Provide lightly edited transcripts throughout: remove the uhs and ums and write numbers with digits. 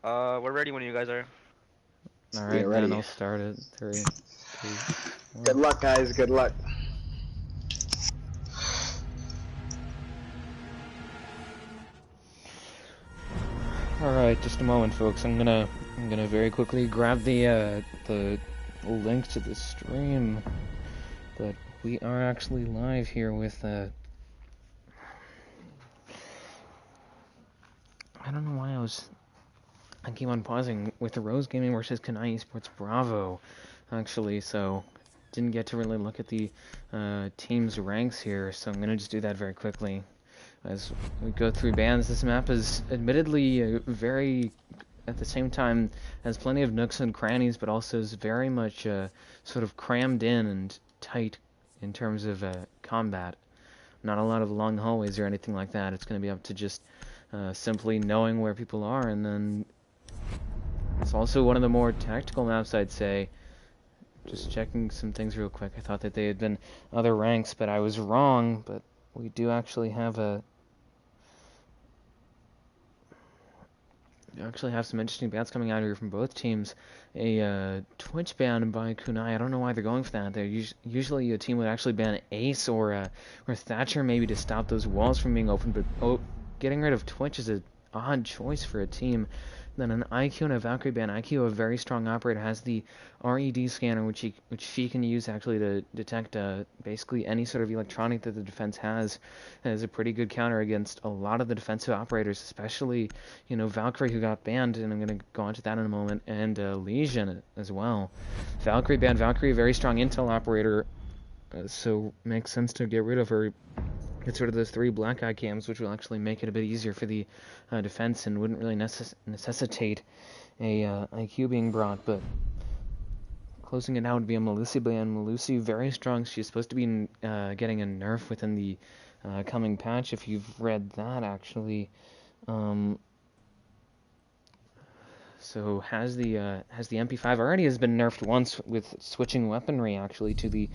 We're ready when you guys are. Alright, man, ready. I'll start it. 3, 2, Good 1. luck, guys. Good luck. Alright, just a moment, folks. I'm gonna very quickly grab the link to the stream. But we are actually live here with I don't know why I keep on pausing with the Rose Gaming versus KUNAI Esports Bravo, actually, so didn't get to really look at the team's ranks here, so I'm gonna just do that very quickly. As we go through bans, this map is admittedly very, at the same time, has plenty of nooks and crannies, but also is very much sort of crammed in and tight in terms of combat. Not a lot of long hallways or anything like that. It's going to be up to just simply knowing where people are, and then it's also one of the more tactical maps, I'd say. Just checking some things real quick. I thought that they had been other ranks, but I was wrong. But we do actually have some interesting bans coming out here from both teams. A Twitch ban by KUNAI. I don't know why they're going for that. They're usually a team would actually ban Ace or Thatcher maybe to stop those walls from being open. But getting rid of Twitch is an odd choice for a team. Then an IQ and a Valkyrie ban. IQ, a very strong operator, has the RED scanner, which she can use actually to detect basically any sort of electronic that the defense has. And is a pretty good counter against a lot of the defensive operators, especially, Valkyrie, who got banned, and I'm going to go on to that in a moment, and Legion as well. Valkyrie banned. Valkyrie, a very strong intel operator, so makes sense to get rid of her. It's sort of those 3 black eye cams, which will actually make it a bit easier for the defense and wouldn't really necessitate a IQ being brought. But closing it out would be a Melusi ban. Melusi, very strong. She's supposed to be getting a nerf within the coming patch, if you've read that, actually. So has the MP5 already has been nerfed once with switching weaponry, actually, to the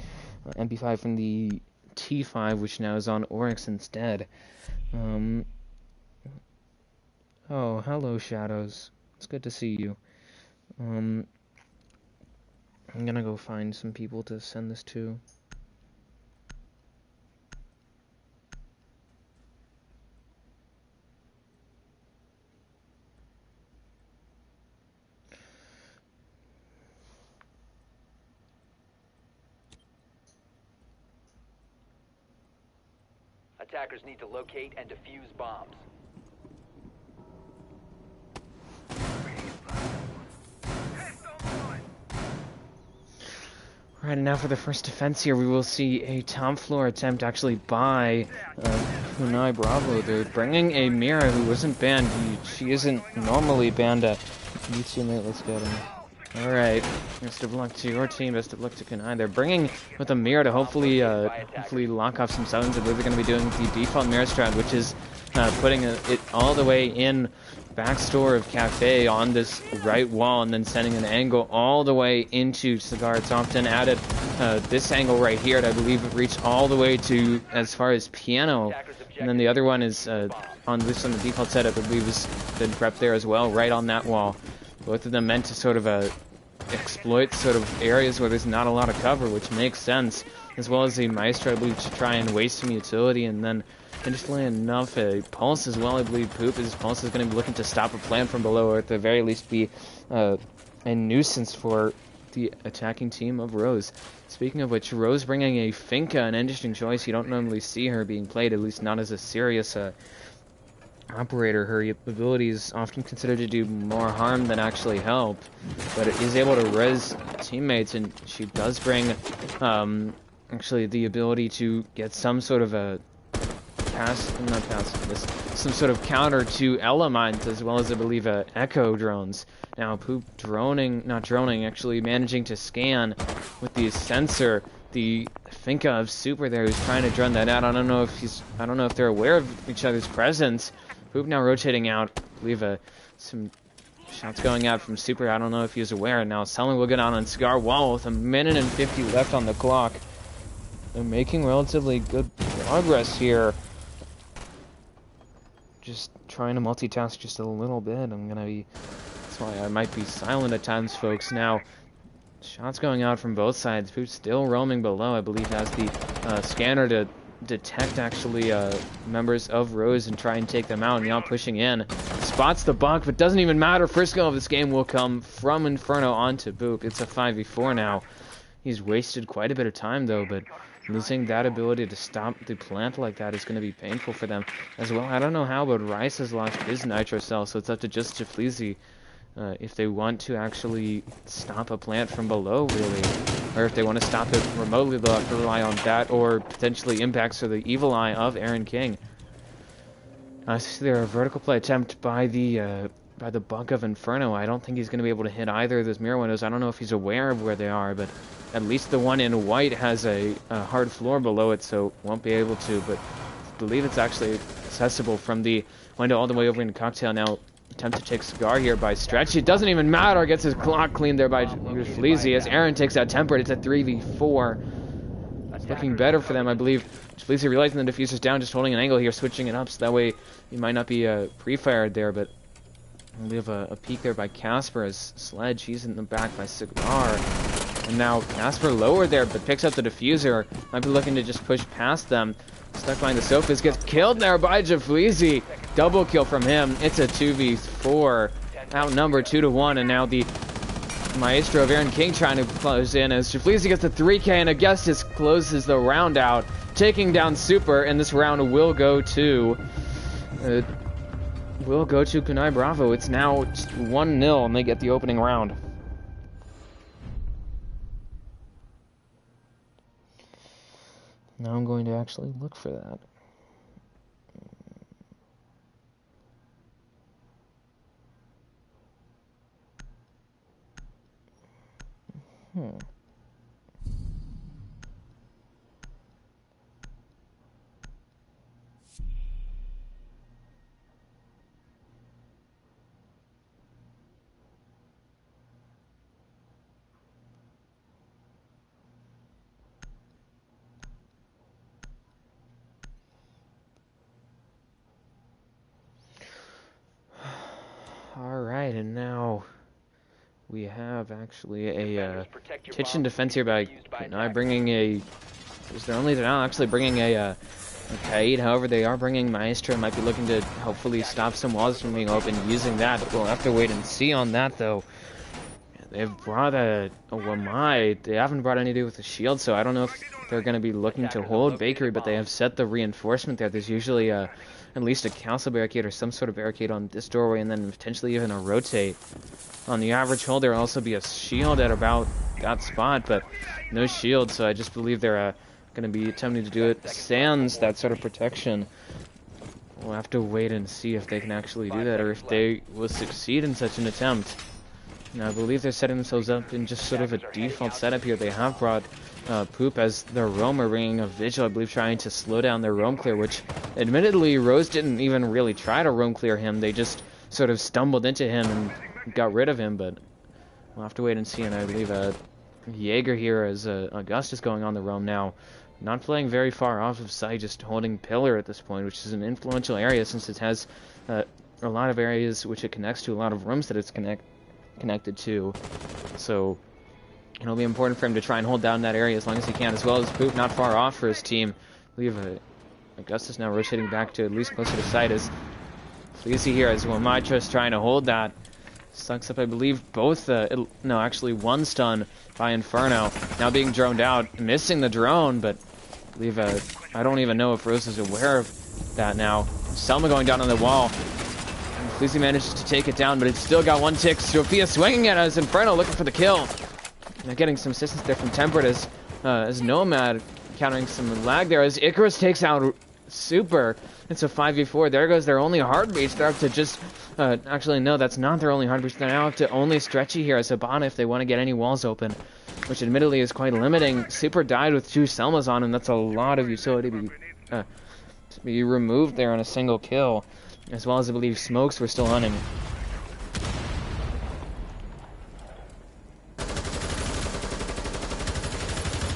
MP5 from the T5, which now is on Oryx instead. Oh, hello, Shadows. It's good to see you. I'm gonna go find some people to send this to. Attackers need to locate and defuse bombs. Right, and now for the first defense here, we will see a top floor attempt actually by KUNAI Bravo. They're bringing a Mira who wasn't banned. She isn't normally banned. You teammate, let's get him. Alright, best of luck to your team, best of luck to KUNAI. They're bringing with a Mira to hopefully lock off some zones. I believe they're going to be doing the default Mira strat, which is putting it all the way in backstore of Cafe on this right wall and then sending an angle all the way into Cigar. It's often added this angle right here, and I believe it reached all the way to as far as Piano. And then the other one is on the default setup, I believe, has been prepped there as well, right on that wall. Both of them meant to sort of exploit sort of areas where there's not a lot of cover, which makes sense, as well as the Maestro, I believe, to try and waste some utility. And then, interestingly enough, Pulse as well, I believe. Pulse is going to be looking to stop a plant from below, or at the very least be a nuisance for the attacking team of Rose. Speaking of which, Rose bringing a Finka, an interesting choice. You don't normally see her being played, at least not as a serious operator. Her ability is often considered to do more harm than actually help, but it is able to res teammates, and she does bring actually the ability to get some sort of a some sort of counter to Element, as well as I believe Echo drones. Now Poop actually managing to scan with the sensor the Finka of Super there, who's trying to drone that out. I don't know if they're aware of each other's presence. Poop now rotating out. I believe some shots going out from Super. I don't know if he's aware. Now Selling will get on Cigar Wall with 1:50 left on the clock. They're making relatively good progress here. Just trying to multitask just a little bit. I'm going to be That's why I might be silent at times, folks. Now, shots going out from both sides. Poop's still roaming below. I believe has the scanner to detect actually members of Rose and try and take them out. Now pushing in. Spots the bunk, but doesn't even matter. First kill of this game will come from Inferno onto Boop. It's a 5v4 now. He's wasted quite a bit of time, though, but losing that ability to stop the plant like that is going to be painful for them as well. I don't know how, but Rice has lost his Nitro Cell, so it's up to just Jafleezy if they want to actually stop a plant from below, really. Or if they want to stop it remotely, they'll have to rely on that, or potentially impacts or the evil eye of Aaron King. I see there a vertical play attempt by the bunk of Inferno. I don't think he's going to be able to hit either of those mirror windows. I don't know if he's aware of where they are, but at least the one in white has a hard floor below it, so won't be able to. But I believe it's actually accessible from the window all the way over into Cocktail. Now, attempt to take Cigar here by Stretch. It doesn't even matter. Gets his clock cleaned there by Fleazy as Aaron takes out Tempered. It's a 3v4. It's looking better for them, I believe. Fleazy realizing the diffuser's down, just holding an angle here, switching it up, so that way he might not be pre-fired there, but we have a peek there by Casper as Sledge. He's in the back by Cigar. And now Casper lower there, but picks up the diffuser. Might be looking to just push past them. Stuck behind the sofas, gets killed there by Jafleezy. Double kill from him. It's a 2v4. Outnumbered 2-1, and now the Maestro of Aaron King trying to close in as Jafleezy gets the 3k, and Augustus closes the round out, taking down Super, and this round will go to KUNAI Bravo. It's now 1-0, and they get the opening round. Now I'm going to actually look for that. Alright, and now we have actually a kitchen defense here by KUNAI bringing a... They're not actually bringing a Kaid. However, they are bringing Maestro. Might be looking to hopefully stop some walls from being open using that. We'll have to wait and see on that, though. They've brought a Wamai. They haven't brought any to do with the shield, so I don't know if they're going to be looking to hold Bakery, but they have set the reinforcement there. There's usually at least a castle barricade or some sort of barricade on this doorway, and then potentially even a rotate. On the average hold, there will also be a shield at about that spot, but no shield, so I just believe they're going to be attempting to do it sans that sort of protection. We'll have to wait and see if they can actually do that, or if they will succeed in such an attempt. Now, I believe they're setting themselves up in just sort of a default setup here. They have brought Poop as their roamer, bringing a Vigil, I believe, trying to slow down their roam clear, which, admittedly, Rose didn't even really try to roam clear him. They just sort of stumbled into him and got rid of him, but we'll have to wait and see. And I believe Jaeger here as Augustus going on the roam now. Not playing very far off of sight, just holding Pillar at this point, which is an influential area since it has a lot of areas which it connects to, a lot of rooms that it's connected to. So it'll be important for him to try and hold down that area as long as he can, as well as Poop not far off for his team. I believe Augustus now rotating back to at least closer to sight as Fleazy here as Wamaitra's trying to hold that. Sucks up, I believe, both, no, actually one stun by Inferno. Now being droned out, missing the drone, but I believe, I don't even know if Rose is aware of that now. Selma going down on the wall. Fleazy manages to take it down, but it's still got one tick. Sophia swinging at it as Inferno looking for the kill. Now getting some assistance there from Tempered as Nomad countering some lag there as Icarus takes out Super. It's a 5v4. There goes their only heartbeats. They're up to just... actually, no, that's not their only heartbeats. They're now up to only Stretchy here as Habana if they want to get any walls open, which admittedly is quite limiting. Super died with 2 Selmas on him. That's a lot of utility to be removed there on a single kill. As well as, I believe, smokes were still on him.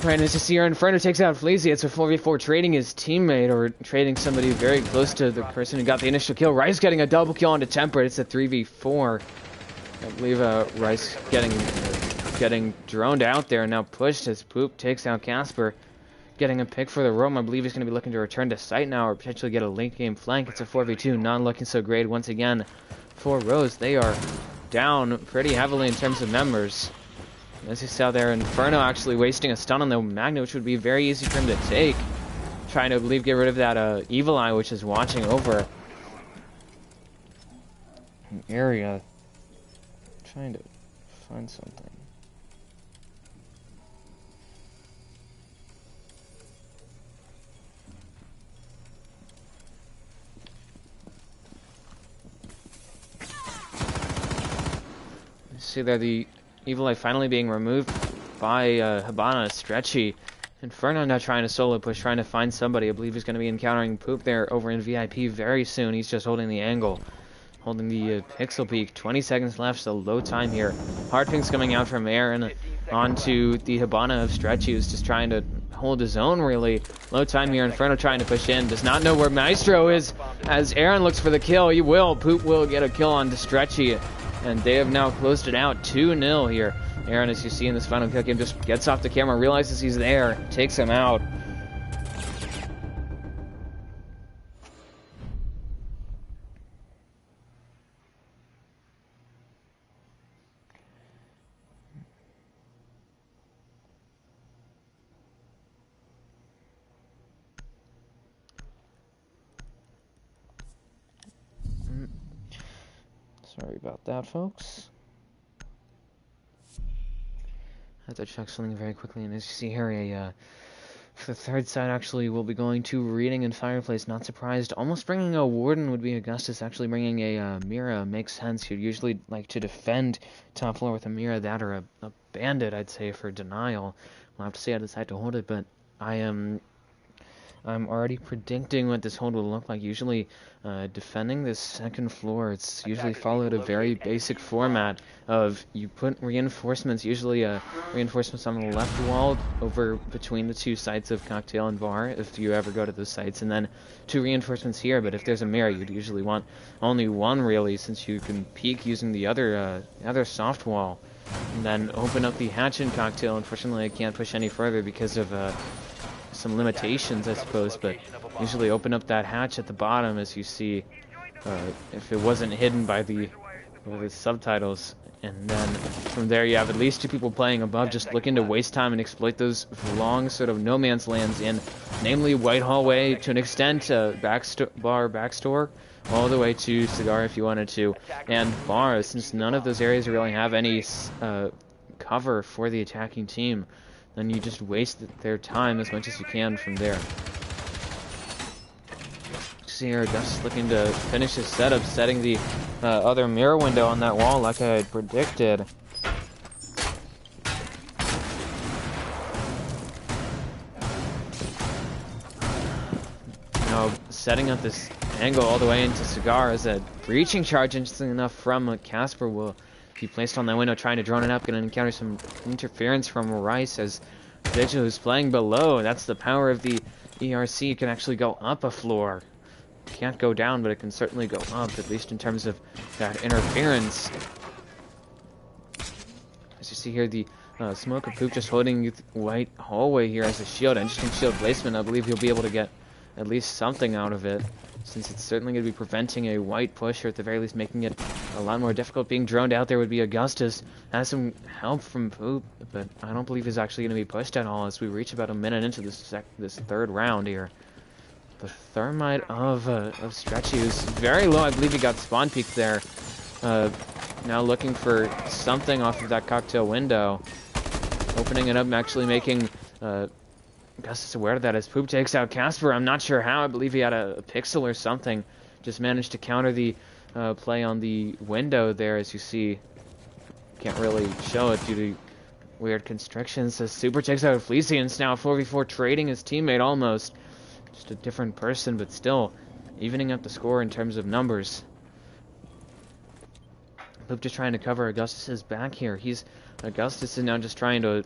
Right, as you see here, Inferno takes out Fleazy. It's a 4v4 trading his teammate, or trading somebody very close to the person who got the initial kill. Rice getting a double kill onto Tempered. It's a 3v4. I believe Rice getting droned out there, now pushed as Poop takes out Casper. Getting a pick for the roam. I believe he's going to be looking to return to site now or potentially get a late game flank. It's a 4v2, not looking so great once again for Rose. They are down pretty heavily in terms of members. As you saw there, Inferno actually wasting a stun on the Magna, which would be very easy for him to take. Trying to, I believe, get rid of that Evil Eye, which is watching over an area. Trying to find something. See there, the Evil Eye finally being removed by Hibana. Stretchy. Inferno now trying to solo push, trying to find somebody. I believe he's going to be encountering Poop there over in VIP very soon. He's just holding the angle, holding the pixel peak. 20 seconds left, so low time here. Hard pings coming out from Aaron onto the Hibana of Stretchy, who's just trying to hold his own, really. Low time here. Inferno trying to push in. Does not know where Maestro is. As Aaron looks for the kill, he will. Poop will get a kill on Stretchy. And they have now closed it out 2-0 here. Aaron, as you see in this final kill game, just gets off the camera, realizes he's there, takes him out. Sorry about that, folks. I have to check something very quickly, and as you see here, for the third side, actually, we'll be going to Reading and Fireplace. Not surprised. Almost bringing a Warden would be Augustus. Actually bringing a Mira makes sense. You'd usually like to defend top floor with a Mira, that or a Bandit, I'd say, for denial. We'll have to see how I decide to hold it, but I'm already predicting what this hold will look like. Usually, defending this second floor, it's usually followed a very basic format of you put reinforcements, usually reinforcements on the left wall over between the two sites of Cocktail and Bar, if you ever go to those sites, and then 2 reinforcements here. But if there's a mirror, you'd usually want only 1, really, since you can peek using the other soft wall, and then open up the hatch in Cocktail. Unfortunately, I can't push any further because of some limitations, I suppose, but usually open up that hatch at the bottom, as you see, if it wasn't hidden by the subtitles, and then from there you have at least 2 people playing above, just looking to waste time and exploit those long sort of no man's lands in, namely White Hallway, to an extent, Bar Backstore, all the way to Cigar if you wanted to, and Bar, since none of those areas really have any cover for the attacking team. Then you just waste their time as much as you can from there. See here, Gus looking to finish his setup, setting the other mirror window on that wall like I had predicted. Now, setting up this angle all the way into Cigar is a breaching charge, interesting enough, from Casper will be placed on that window, trying to drone it up, going to encounter some interference from Rice as Vigil, who's playing below. That's the power of the ERC. It can actually go up a floor. Can't go down, but it can certainly go up, at least in terms of that interference. As you see here, the Smoke of Poop just holding White Hallway here as a shield. Interesting shield placement. I believe you'll be able to get at least something out of it, since it's certainly going to be preventing a white push, or at the very least making it a lot more difficult. Being droned out there would be Augustus. Has some help from Poop, but I don't believe he's actually going to be pushed at all as we reach about a minute into this third round here. The Thermite of Stretchy is very low. I believe he got spawn peeked there. Now looking for something off of that Cocktail window. Opening it up and actually making Augustus aware of that as Poop takes out Casper. I'm not sure how. I believe he had a pixel or something. Just managed to counter the play on the window there, as you see. Can't really show it due to weird constrictions. As Super takes out Fleecy, and it's now 4v4 trading his teammate almost. Just a different person, but still evening up the score in terms of numbers. Poop just trying to cover Augustus's back here. Augustus is now just trying to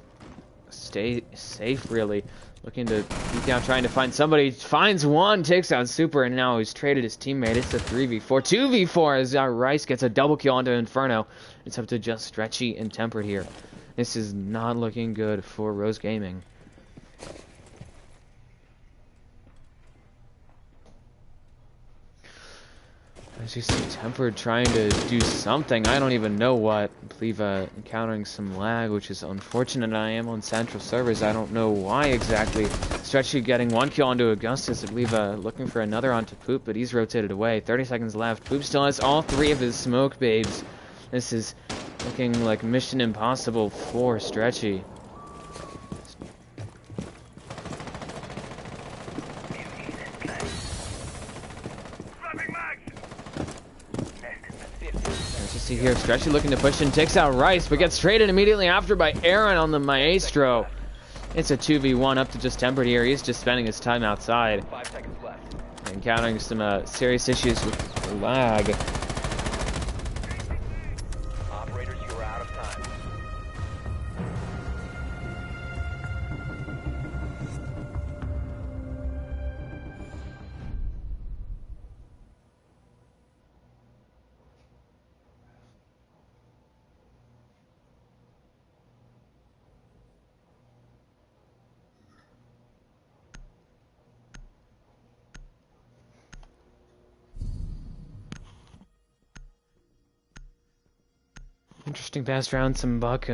stay safe, really. Looking to peek out, trying to find somebody. Finds one, takes out Super, and now he's traded his teammate. It's a 3v4. 2v4 as Rice gets a double kill onto Inferno. It's up to just Stretchy and Tempered here. This is not looking good for Rose Gaming. As you see, Tempered trying to do something. I don't even know what. I believe encountering some lag, which is unfortunate. I am on Central servers. I don't know why exactly. Stretchy getting one kill onto Augustus. I believe looking for another onto Poop, but he's rotated away. 30 seconds left. Poop still has all three of his smoke babes. This is looking like mission impossible for Stretchy. See here, Stretchy looking to push in, takes out Rice, but gets traded immediately after by Aaron on the Maestro. It's a 2v1 up to just Tempered here. He's just spending his time outside. 5 seconds left. Encountering some serious issues with lag. Operators, you are out of time. Interesting past round, some buck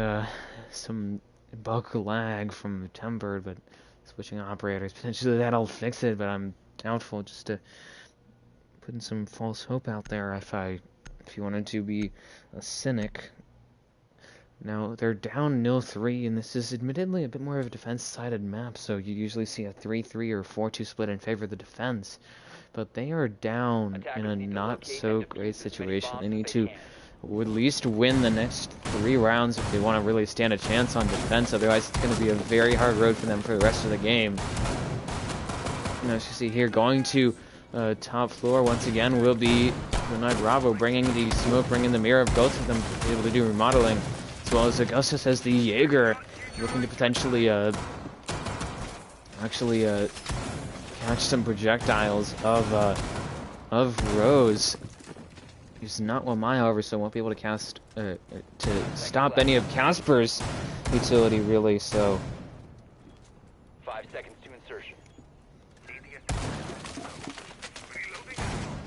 lag from Tempered, but switching operators. Potentially that'll fix it, but I'm doubtful, just to putting some false hope out there if you wanted to be a cynic. Now, they're down 0-3, and this is admittedly a bit more of a defense-sided map, so you usually see a 3-3 or 4-2 split in favor of the defense. But they are down in a not-so-great situation. They need to at least win the next 3 rounds if they want to really stand a chance on defense, otherwise it's going to be a very hard road for them for the rest of the game. And as you see here, going to top floor once again will be KUNAI Bravo, bringing the smoke, bringing the mirror of both of them to be able to do remodeling, as well as Augustus as the Jaeger, looking to potentially catch some projectiles of Rose. He's not one mile, however, so won't be able to cast to stop any of Casper's utility, really. So 5 seconds to insertion.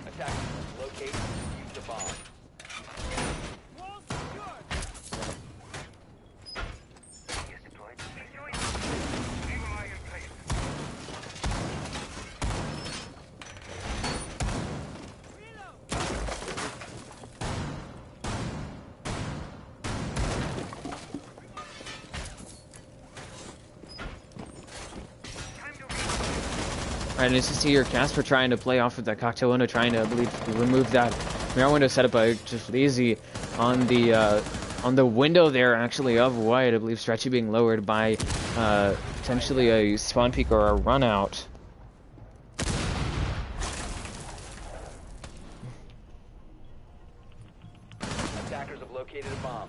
Attackers must locate and defuse the bomb. Alright, nice to see here, Casper trying to play off of that cocktail window, trying to, I believe, remove that mirror window set up by just Lazy on the window there, actually, of White. I believe Stretchy being lowered by potentially a spawn peek or a run out. Attackers have located a bomb.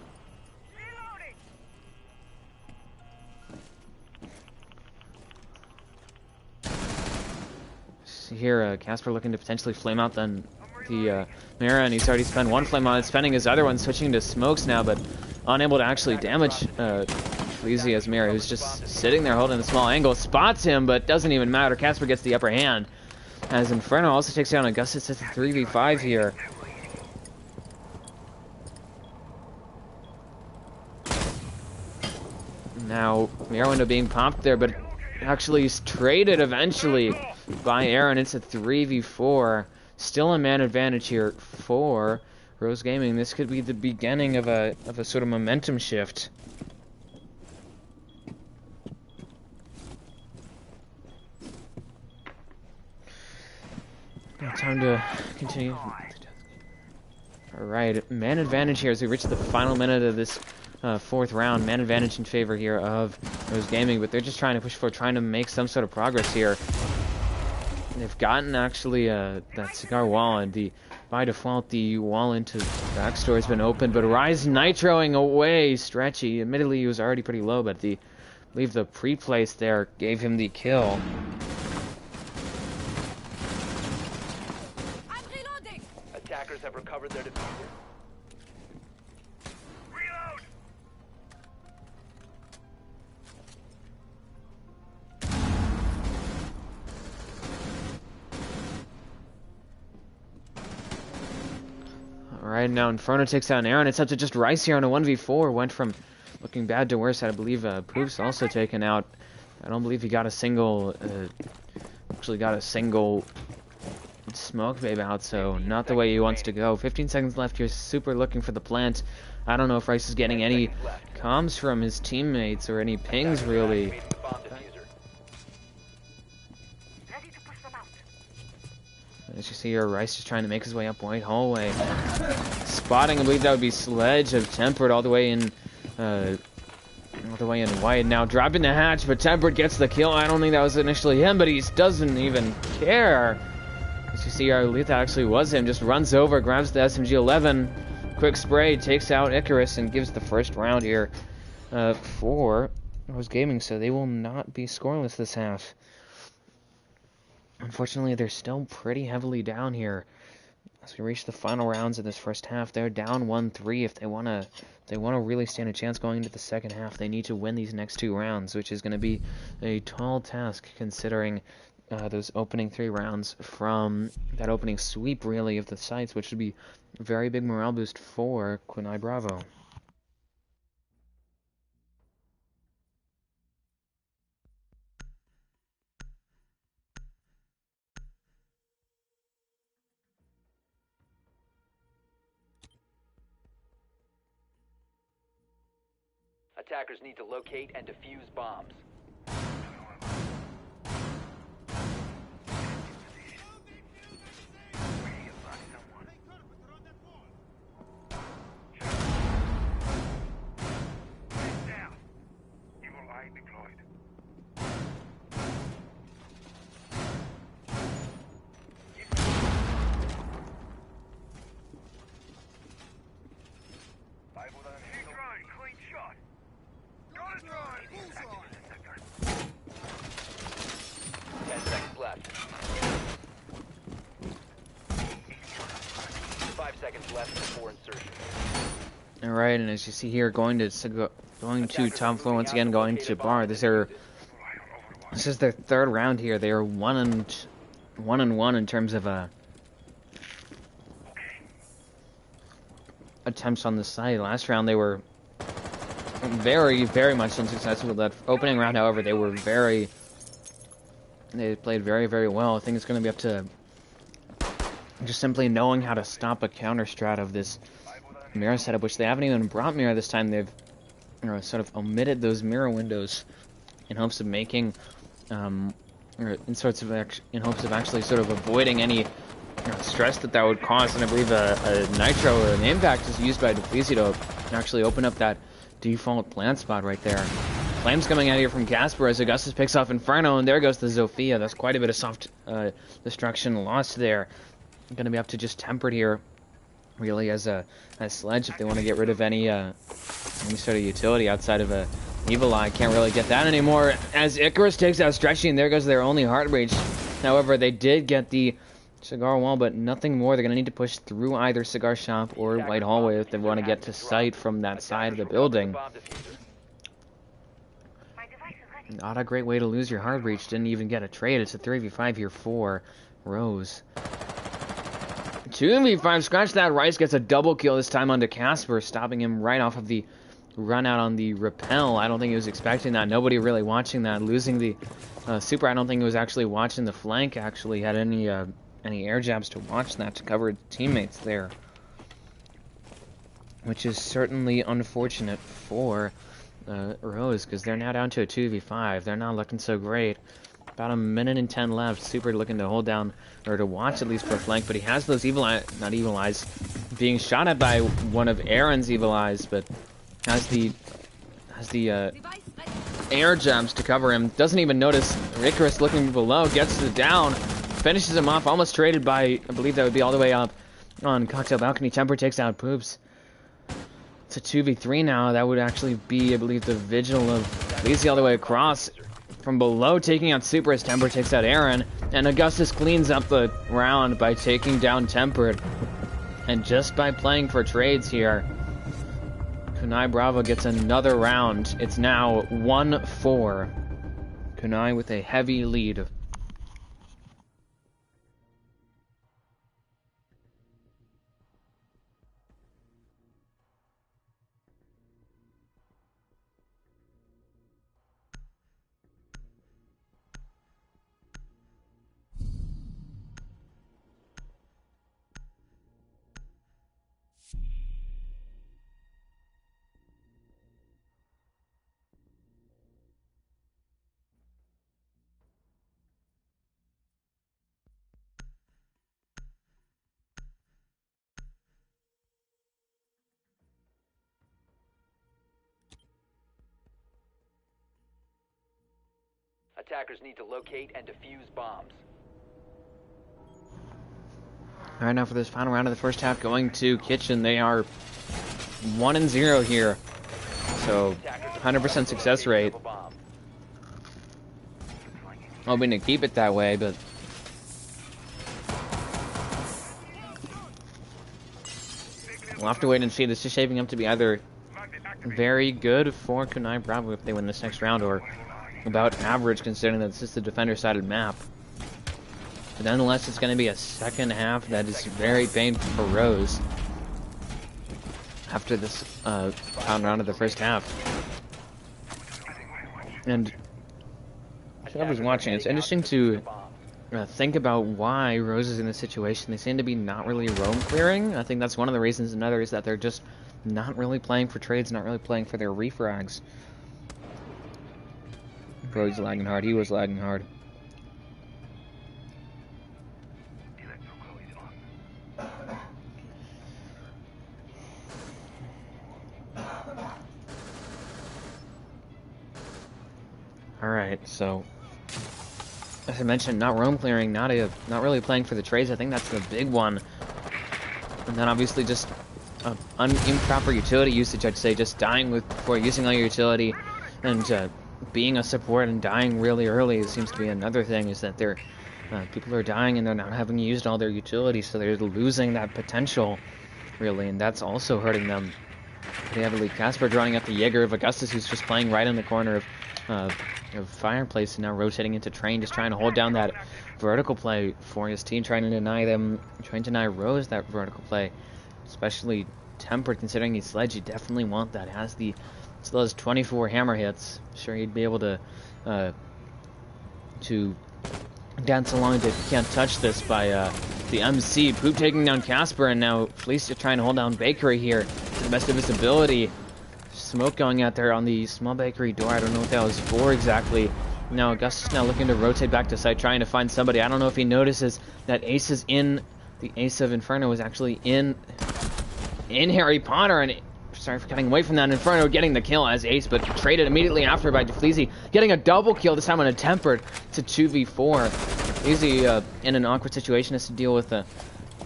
Here, Casper looking to potentially flame out the mirror, and he's already spent one flame on it, spending his other one, switching to smokes now, but unable to actually damage Fleazy as Mirror, who's just sitting there holding a small angle, spots him, but doesn't even matter. Casper gets the upper hand, as Inferno also takes down Augustus. It's a 3v5 here. Now, mirror window being popped there, but actually is traded eventually by Aaron. It's a 3v4. Still a man advantage here for Rose Gaming. This could be the beginning of a sort of momentum shift. Now time to continue. Alright, man advantage here as we reach the final minute of this fourth round. Man advantage in favor here of Rose Gaming, but they're just trying to push forward, trying to make some sort of progress here. They've gotten actually that cigar wall, and by default the wall into the backstore has been opened, but Rise nitroing away Stretchy. Admittedly he was already pretty low, but the believe the pre-place there gave him the kill. I'm reloading. Attackers have recovered their diffuser. Reload! Alright, now Inferno takes out Aaron. It's up to just Rice here on a 1v4. Went from looking bad to worse. I believe Poof's also taken out. I don't believe he got a single, actually got a single smoke babe out, so not the way he wants to go. 15 seconds left. You're super looking for the plant. I don't know if Rice is getting any comms from his teammates or any pings, really. As you see here, Rice is trying to make his way up White Hallway. Spotting, I believe that would be Sledge of Tempered all the way in white. Now dropping the hatch, but Tempered gets the kill. I don't think that was initially him, but he doesn't even care. As you see here, I believe that actually was him. Just runs over, grabs the SMG-11. Quick spray, takes out Icarus, and gives the first round here for Rose Gaming, so they will not be scoreless this half. Unfortunately, they're still pretty heavily down here. As we reach the final rounds of this first half, they're down 1-3. If they wanna really stand a chance going into the second half, they need to win these next 2 rounds, which is going to be a tall task considering those opening 3 rounds from that opening sweep, really, of the sites, which would be a very big morale boost for KUNAI Bravo. Attackers need to locate and defuse bombs. Left before insertion. All right, and as you see here, going to top floor once again, going to bar. This is their 3rd round here. They are 1-1 in terms of attempts on the site. Last round they were very, very much unsuccessful. That opening round, however, they played very, very well. I think it's going to be up to just simply knowing how to stop a counter strat of this mirror setup, which they haven't even brought mirror this time. They've sort of omitted those mirror windows in hopes of making, or in hopes of actually sort of avoiding any stress that would cause. And I believe a nitro or an impact is used by Defeasy to actually open up that default plant spot right there. Flames coming out here from Casper as Augustus picks off Inferno, and there goes the Zofia. That's quite a bit of soft destruction lost there. Going to be up to just Tempered here, really, as Sledge if they want to get rid of any sort of utility outside of a Evil Eye. Can't really get that anymore as Icarus takes out Stretchy, and there goes their only heart rage. However, they did get the cigar wall, but nothing more. They're going to need to push through either cigar shop or White Hallway if they want to get to site from that side of the building. Not a great way to lose your heart reach. Didn't even get a trade. It's a 3v5 here for Rose. 2v5, scratch that. Rice gets a double kill this time onto Casper, stopping him right off of the run out on the rappel. I don't think he was expecting that. Nobody really watching that. Losing the super, I don't think he was actually watching the flank, actually had any air jabs to watch that, to cover teammates there. Which is certainly unfortunate for Rose, because they're now down to a 2v5. They're not looking so great. About a minute and 10 left. Super looking to hold down, or to watch at least for a flank, but he has those not evil eyes, being shot at by one of Aaron's evil eyes, but has the air jumps to cover him. Doesn't even notice Icarus looking below, gets it down, finishes him off, almost traded by, I believe that would be all the way up on Cocktail Balcony. Temper takes out Poops. It's a 2v3 now. That would actually be, I believe, the vigil of Fleazy all the way across. From below, taking out Super as Tempered takes out Aaron. And Augustus cleans up the round by taking down Tempered. And just by playing for trades here, KUNAI Bravo gets another round. It's now 1-4. KUNAI with a heavy lead. Attackers need to locate and defuse bombs. Alright, now for this final round of the first half, going to Kitchen. They are 1-0 here. So, 100% success rate. Hoping to keep it that way, but we'll have to wait and see. This is shaping up to be either very good for KUNAI Bravo if they win this next round, or about average considering that this is the defender-sided map. But nonetheless, it's going to be a second half that is very painful for Rose after this final round of the first half. And whoever's watching, it's interesting to think about why Rose is in this situation. They seem to be not really roam clearing. I think that's one of the reasons. Another is that they're just not really playing for trades, not really playing for their refrags. Brody's lagging hard. He was lagging hard. Alright, so as I mentioned, not roam clearing, not really playing for the trades. I think that's the big one. And then obviously just improper utility usage, I'd say, just dying before using all your utility, and being a support and dying really early seems to be another thing, is that people are dying and they're not having used all their utilities, so they're losing that potential, really, and that's also hurting them pretty heavily. Casper drawing up the Jaeger of Augustus, who's just playing right in the corner of Fireplace, and now rotating into Train, just trying to hold down that vertical play for his team, trying to deny Rose that vertical play, especially Tempered, considering he's Sledge. You definitely want that. Still has 24 hammer hits. Sure, he'd be able to dance along to Can't Touch This by the MC. Poop taking down Casper, and now Felicia trying to hold down Bakery here to the best of his ability. Smoke going out there on the small bakery door. I don't know what that was for exactly. Now Augustus now looking to rotate back to site, trying to find somebody. I don't know if he notices that Ace is in. The Ace of Inferno is actually in Harry Potter, and sorry for cutting away from that. Inferno getting the kill as Ace, but traded immediately after by DeFleezy, getting a double kill, this time on a Tempered. It's a 2v4. DeFleezy in an awkward situation, has to deal with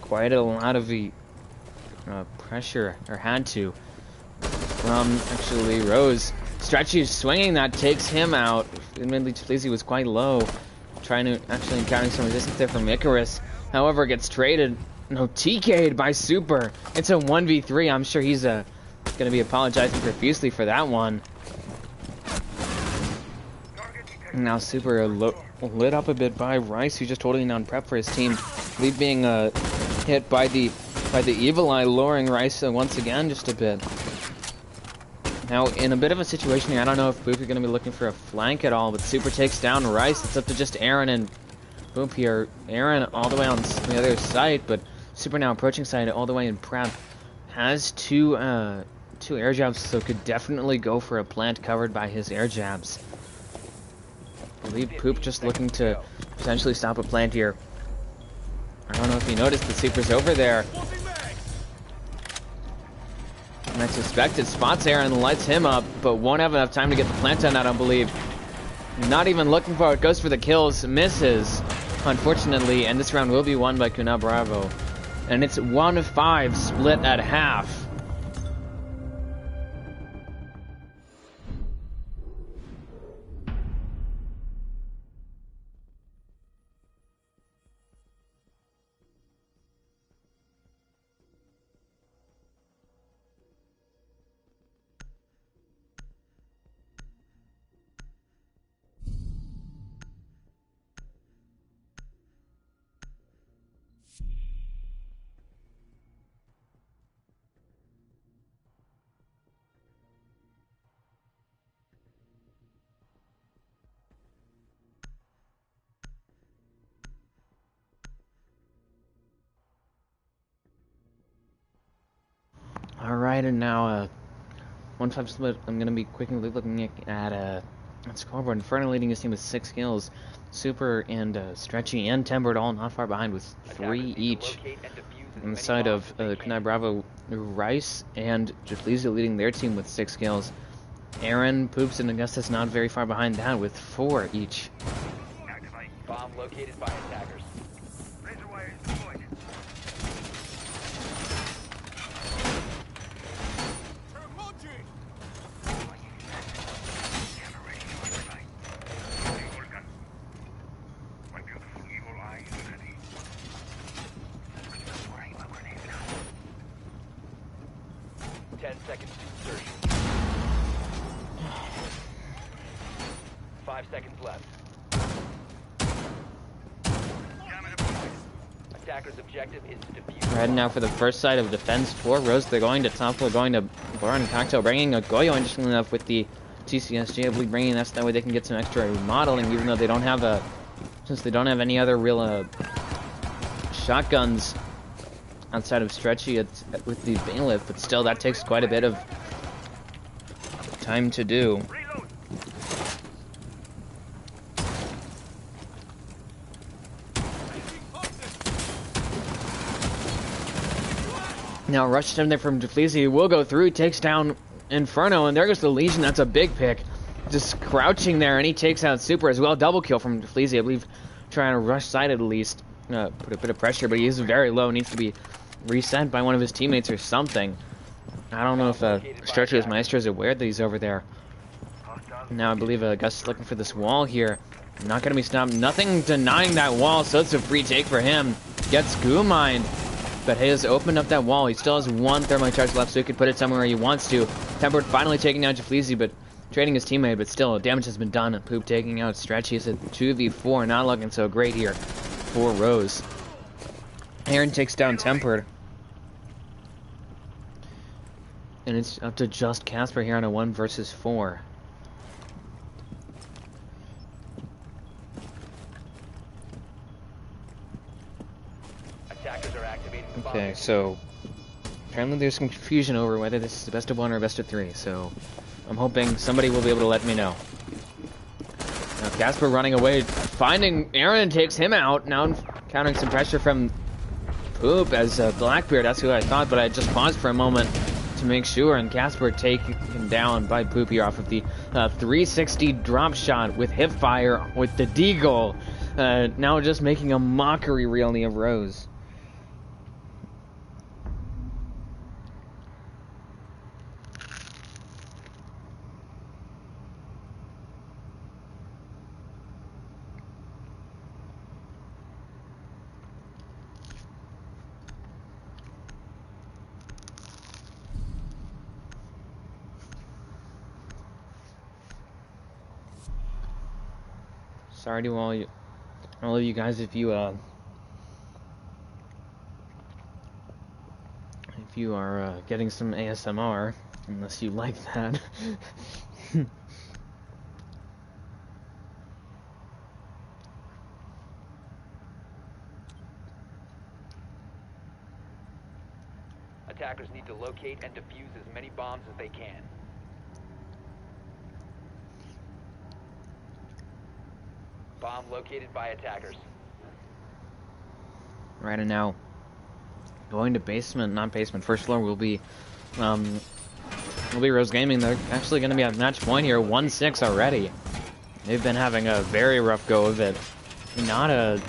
quite a lot of the pressure, or had to, from actually Rose. Stretchy swinging, that takes him out. Admittedly, DeFleezy was quite low, trying to actually encountering some resistance there from Icarus. However, gets traded. No, TK'd by Super. It's a 1v3. I'm sure he's going to be apologizing profusely for that one. Now Super lit up a bit by Rice, who's just holding down prep for his team. Lead being hit by the Evil Eye, lowering Rice once again just a bit. Now, in a bit of a situation here, I don't know if Boop is going to be looking for a flank at all, but Super takes down Rice. It's up to just Aaron and Boop here. Aaron all the way on the other side, but Super now approaching side all the way in prep. Has two air jabs, so could definitely go for a plant covered by his air jabs. I believe Poop just looking to potentially stop a plant here. I don't know if he noticed the Super's over there. And I suspect it spots Aaron, lights him up, but won't have enough time to get the plant done, I don't believe. Not even looking for it, goes for the kills, misses, unfortunately, and this round will be won by KUNAI Bravo. And it's 1-5, split at half. Right, and now 1-5 split. I'm gonna be quickly looking at scoreboard. Inferno leading his team with 6 kills. Super and Stretchy and Tempered all not far behind with 3 each. On the side of KUNAI Bravo, Rice and Jaflesia leading their team with 6 kills. Aaron, Poops, and Augustus not very far behind that with 4 each. Bomb located by attackers. Right now for the first side of defense for Rose, they're going to top floor, going to Bar and Cocktail, bringing a Goyo, interestingly enough, with the TCSG, I believe bringing that so that way they can get some extra remodeling, even though they don't have since they don't have any other real shotguns outside of Stretchy with the Bailiff, but still that takes quite a bit of time to do. Now rushed him there from Jaflesia, will go through, takes down Inferno, and there goes the Legion. That's a big pick. Just crouching there, and he takes out Super as well. Double kill from Jaflesia, I believe, trying to rush side at least. Put a bit of pressure, but he is very low, needs to be reset by one of his teammates or something. I don't know if Stretcher's Maestro is aware that he's over there. Now I believe Gus is looking for this wall here. Not going to be stopped. Nothing denying that wall, so it's a free take for him. Gets goo-mined. But he has opened up that wall. He still has 1 thermite charge left, so he could put it somewhere he wants to. Tempered finally taking down Jaflesia, but trading his teammate, but still, damage has been done. Poop taking out Stretchy. It's a 2v4, not looking so great here for Rose. Aaron takes down Tempered. And it's up to just Casper here on a 1 versus 4. Okay, so apparently there's some confusion over whether this is a best of 1 or a best of 3, so I'm hoping somebody will be able to let me know. Now Casper running away, finding Aaron, takes him out. Now encountering some pressure from Poop as Blackbeard. That's who I thought, but I just paused for a moment to make sure, and Casper taken down by Poop here off of the 360 drop shot with hip fire with the Deagle. Now just making a mockery really of Rose. Sorry to all of you guys if you are getting some ASMR, unless you like that. Attackers need to locate and defuse as many bombs as they can. Bomb located by attackers. Right, and now going to basement, not basement, first floor will be Rose Gaming. They're actually going to be at match point here, 1-6 already. They've been having a very rough go of it. Not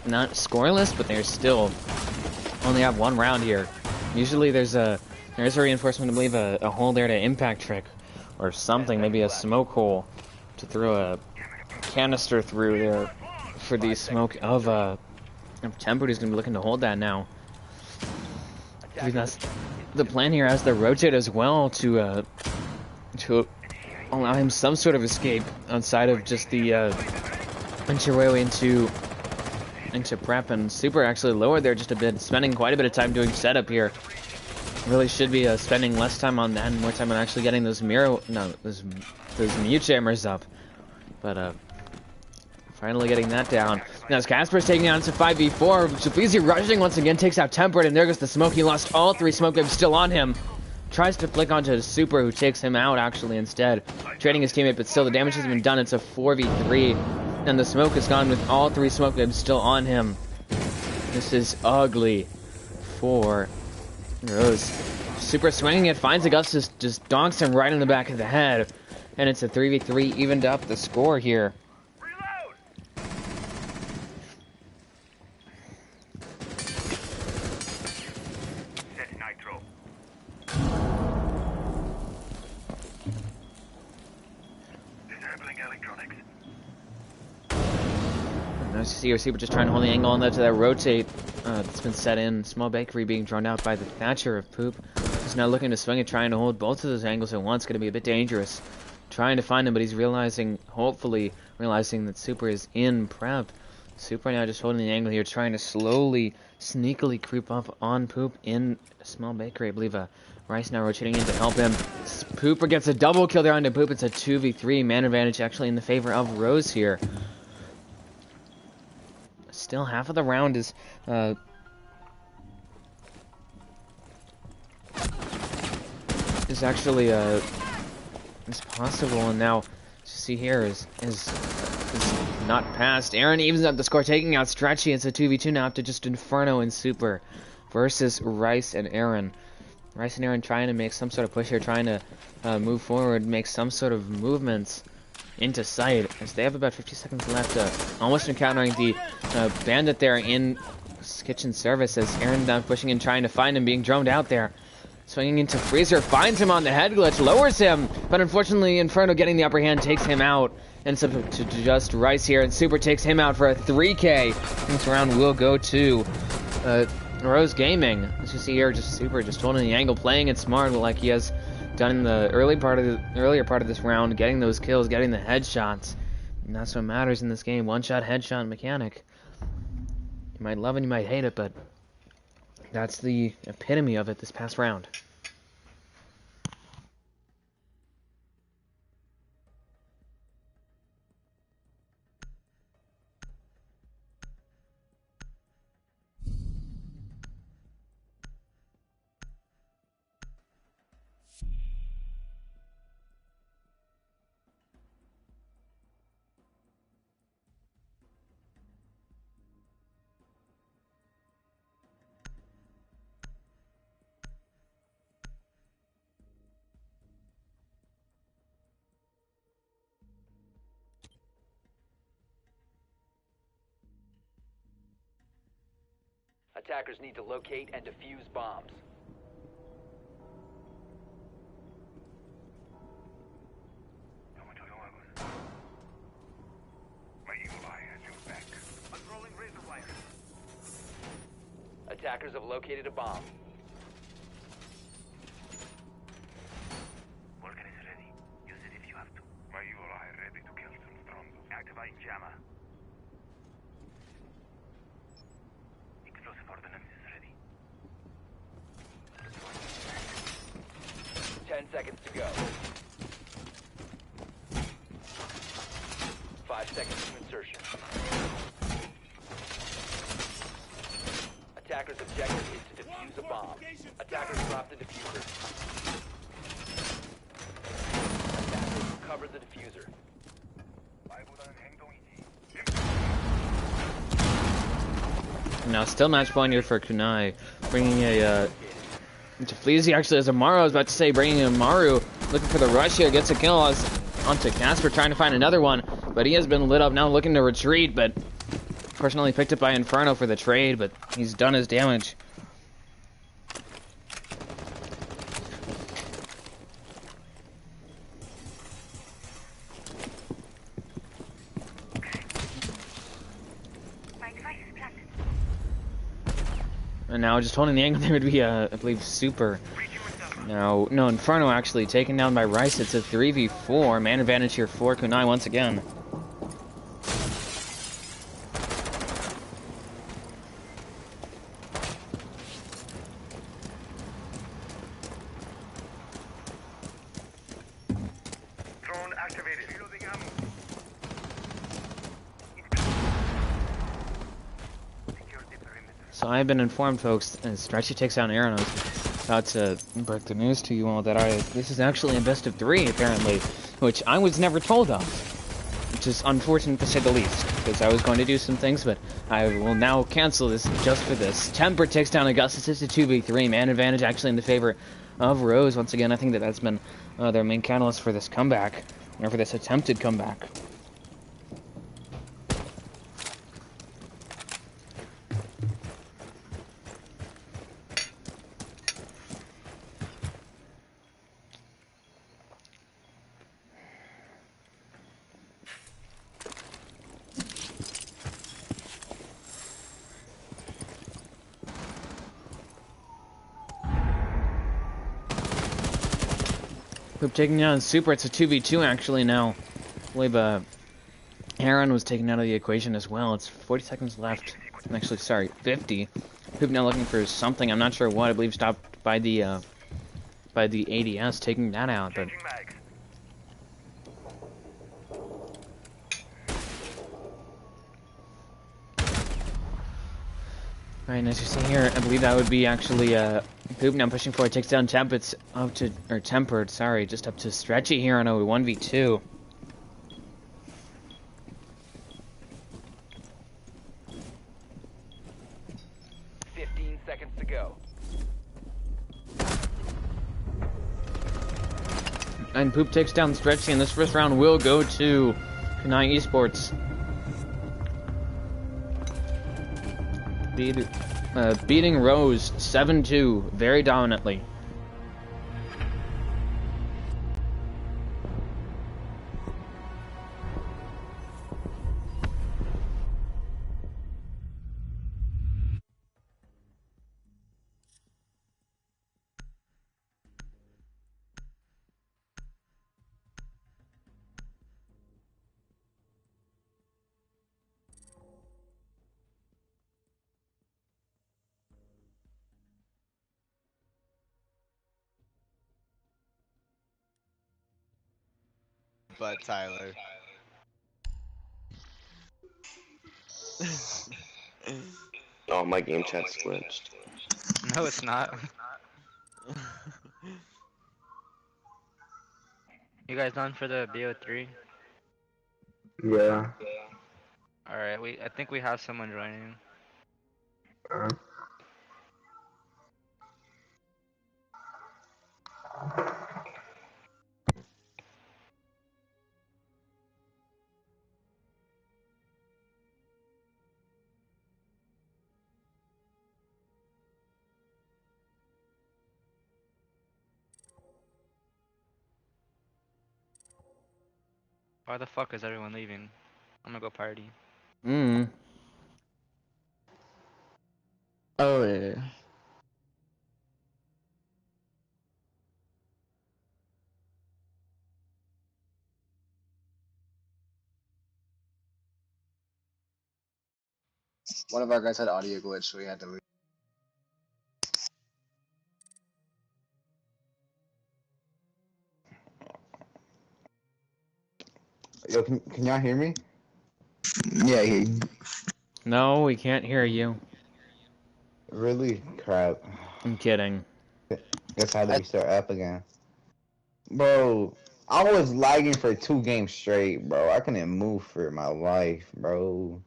scoreless, but they're still only have 1 round here. Usually there's a reinforcement, I believe, a hole there to impact trick or something, maybe a smoke hole to throw a canister through there for the smoke of Tempered, who's going to be looking to hold that now. I think that's the plan here, as the rotate as well to allow him some sort of escape outside of just the entryway into prep. And Super actually lowered there just a bit, spending quite a bit of time doing setup here. Really should be spending less time on that and more time on actually getting those mute jammers up. But Finally getting that down. Now as Casper's taking on to 5v4, Shafeezy rushing once again, takes out Temperate, and there goes the smoke. He lost all 3 smoke waves still on him. Tries to flick onto the Super, who takes him out actually instead. Trading his teammate, but still the damage has been done. It's a 4v3. And the smoke is gone with all 3 smoke waves still on him. This is ugly for Rose. Super swinging it, finds Augustus, just donks him right in the back of the head. And it's a 3v3, evened up the score here. Nice to see your Super just trying to hold the angle on that to that rotate that's been set in. Small bakery being drawn out by the Thatcher of Poop. He's now looking to swing it, trying to hold both of those angles at once. Going to be a bit dangerous. Trying to find him, but he's hopefully realizing that Super is in prep. Super now just holding the angle here, trying to slowly, sneakily creep up on Poop in Small Bakery. I believe Rice now rotating in to help him. Pooper gets a double kill there onto Poop. It's a 2v3. Man advantage actually in the favor of Rose here. Still half of the round is actually is possible, and now see here is not passed. Aaron evens up the score, taking out Stretchy. It's a 2v2 now after just Inferno and Super versus Rice and Aaron. Rice and Aaron trying to make some sort of push here, trying to move forward, make some sort of movements into sight, as they have about 50 seconds left, almost encountering the bandit there in kitchen service, as Aaron now pushing and trying to find him, being droned out there. Swinging into Freezer, finds him on the head glitch, lowers him, but unfortunately Inferno getting the upper hand takes him out, and it's up to just Rice here, and Super takes him out for a 3K. This round will go to Rose Gaming. As you see here, just Super just holding the angle, playing it smart like he has done in the earlier part of this round, getting those kills, getting the headshots. And that's what matters in this game. One-shot headshot mechanic. You might love it, you might hate it, but that's the epitome of it this past round. Attackers need to locate and defuse bombs. Attackers have located a bomb. Morgan is ready. Use it if you have to. My evil eye ready to kill some Strongos. Activate jammer. Explosive ordnance is ready. 10 seconds to go. 5 seconds to insertion. Attackers' objective is to defuse a bomb. Attackers drop the diffuser. Attackers cover the diffuser. Now still match point here for KUNAI, bringing a Fleazy actually as Amaru. I was about to say bringing Amaru, looking for the rush here, gets a kill onto Casper, trying to find another one, but he has been lit up now, looking to retreat, but fortunately picked up by Inferno for the trade, but he's done his damage. And now just holding the angle there would be, I believe, Super. Now, no, Inferno actually taken down by Rice. It's a 3v4. Man advantage here for KUNAI once again. Drone activated. Reloading ammo. So I've been informed, folks, as Stretchy takes down Aaron. I was about to break the news to you all that this is actually a best of 3, apparently, which I was never told of, which is unfortunate to say the least, because I was going to do some things, but I will now cancel this just for this. Temper takes down Augustus. It's a 2v3, man advantage actually in the favor of Rose. Once again, I think that's been their main catalyst for this comeback, or for this attempted comeback. Hoop taking down Super. It's a 2v2 actually now. I believe Aaron was taken out of the equation as well. It's 40 seconds left. Actually, sorry, 50. Hoop now looking for something. I'm not sure what. I believe stopped by the ADS, taking that out. But alright, as you see here, I believe that would be actually Hoop now pushing forward. Takes down Temp. It's up to Tempered. Sorry, just up to Stretchy here on a 1v2. Seconds to go. And Poop takes down Stretchy, and this first round will go to KUNAI Esports. Beating Rose 7-2 very dominantly. But Tyler. Oh, my game chat's glitched. No, it's not. You guys done for the BO3? Yeah. Alright, I think we have someone joining. Why the fuck is everyone leaving? I'm gonna go party. Oh yeah. One of our guys had audio glitch, so we had to leave. Yo, can y'all hear me? Yeah, I hear you. No, we can't hear you. Really? Crap. I'm kidding. Guess I had to restart up again. Bro, I was lagging for 2 games straight, bro. I couldn't move for my life, bro.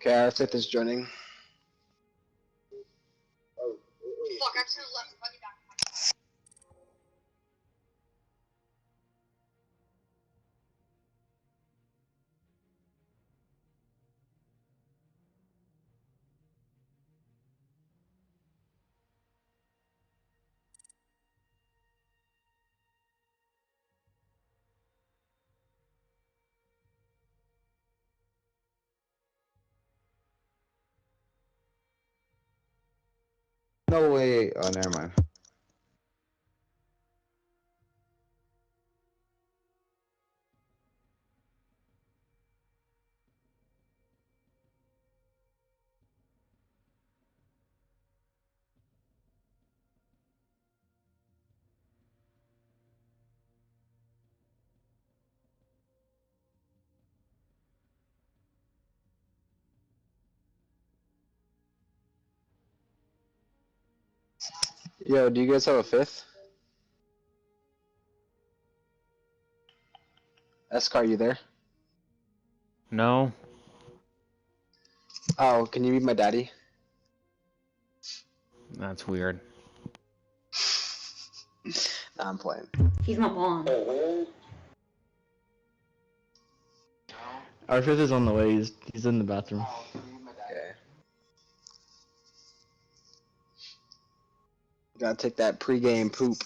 Okay, our fifth is joining. no way. Oh, never mind. Yo, do you guys have a fifth? Escar, you there? No. Oh, can you meet my daddy? That's weird. Nah, I'm playing. He's not blonde. Our fifth is on the way. He's in the bathroom. Okay. Gotta take that pregame poop.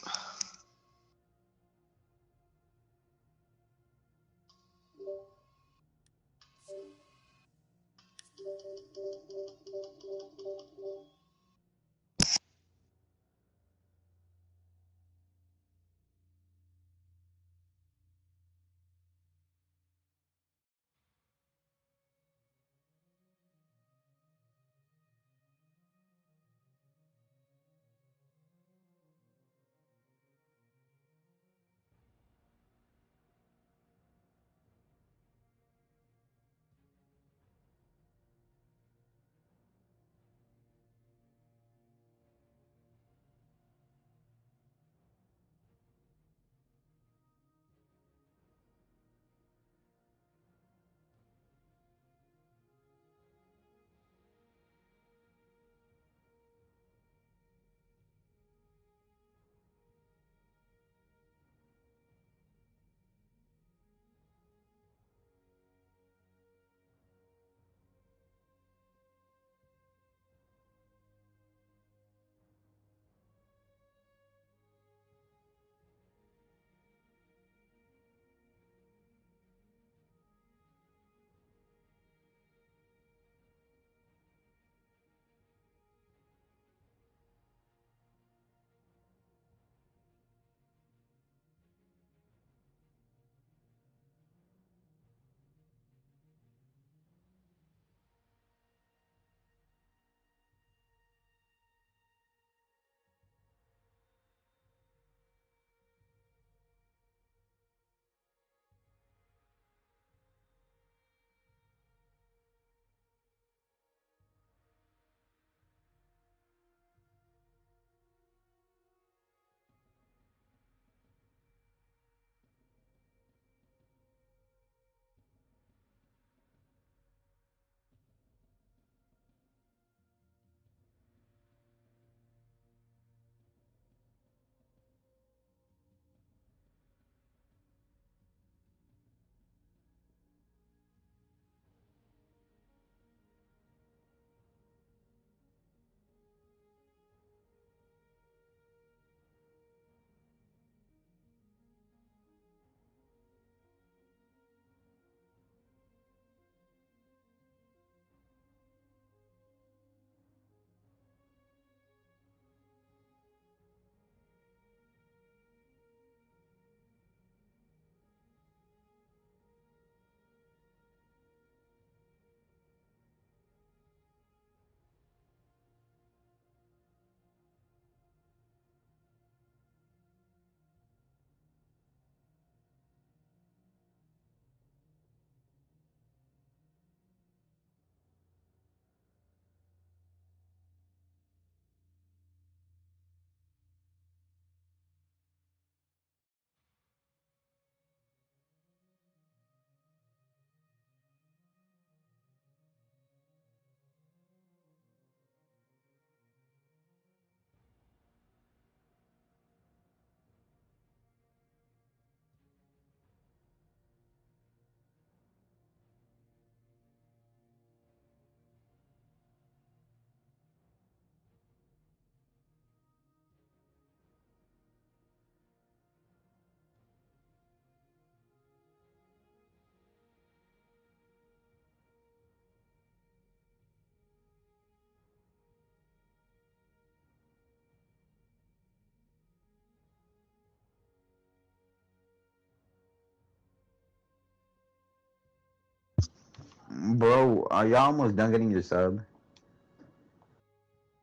Bro, are y'all almost done getting your sub?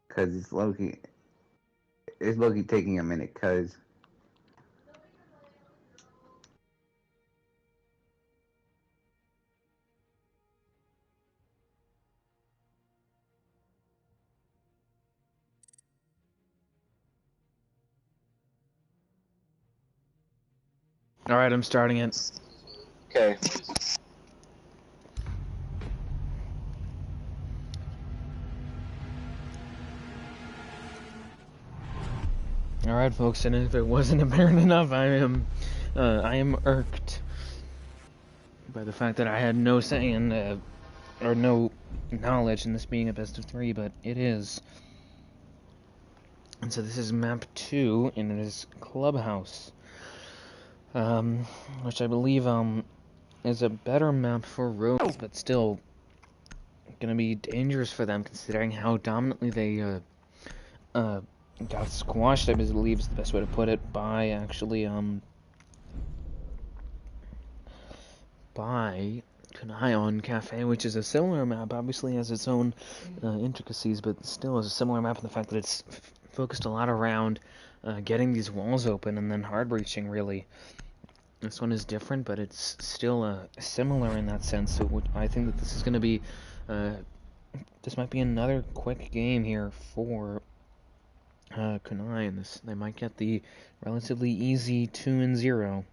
Cause it's low-key taking a minute, cause Alright, I'm starting it. Okay. Alright, folks, and if it wasn't apparent enough, I am irked by the fact that I had no say in, or no knowledge in this being a best of 3, but it is. And so this is map 2, and it is Clubhouse. Which I believe, is a better map for Rose, but still gonna be dangerous for them considering how dominantly they, got squashed, I believe is the best way to put it, by actually, by KUNAI on Cafe, which is a similar map, obviously has its own intricacies, but still is a similar map in the fact that it's focused a lot around getting these walls open and then hard breaching, really. This one is different, but it's still similar in that sense, so I think that this is going to be, this might be another quick game here for KUNAI, and they might get the relatively easy 2-0.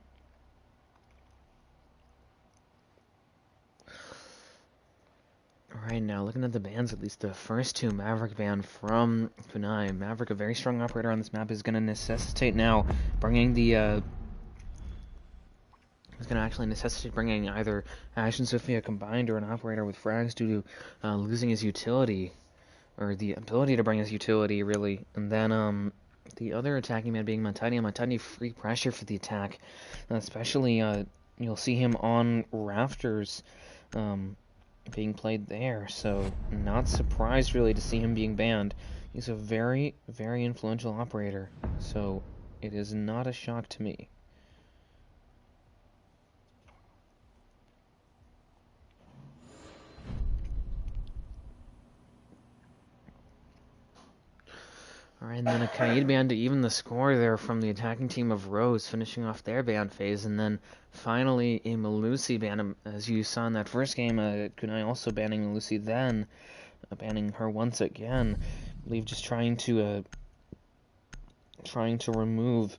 Alright, now looking at the bans, at least the first two, Maverick ban from KUNAI. Maverick, a very strong operator on this map, is going to necessitate now bringing the, is going to actually necessitate bringing either Ash and Sophia combined or an operator with frags due to losing his utility, or the ability to bring his utility, really. And then, the other attacking man being Montani. Montani free pressure for the attack, especially, you'll see him on rafters, being played there, so not surprised really to see him being banned. He's a very, very influential operator, so it is not a shock to me. Alright, and then a Kaid ban to even the score there from the attacking team of Rose, finishing off their ban phase, and then finally a Melusi ban, as you saw in that first game. KUNAI also banning Melusi, then banning her once again. I believe just trying to remove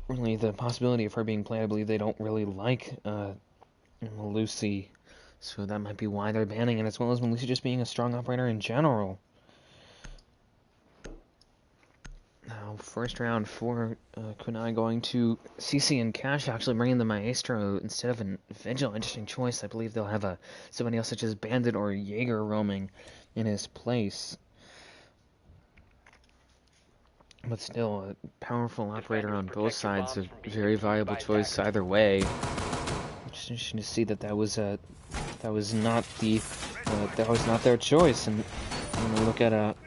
really the possibility of her being played. I believe they don't really like Melusi, so that might be why they're banning it, as well as Melusi just being a strong operator in general. Now, first round for KUNAI going to CC and Cash, actually bringing the Maestro instead of a Vigil. Interesting choice. I believe they'll have somebody else such as Bandit or Jaeger roaming in his place. But still, a powerful operator on both sides, a very viable choice either way. Just interesting to see that was not their choice. And when we look at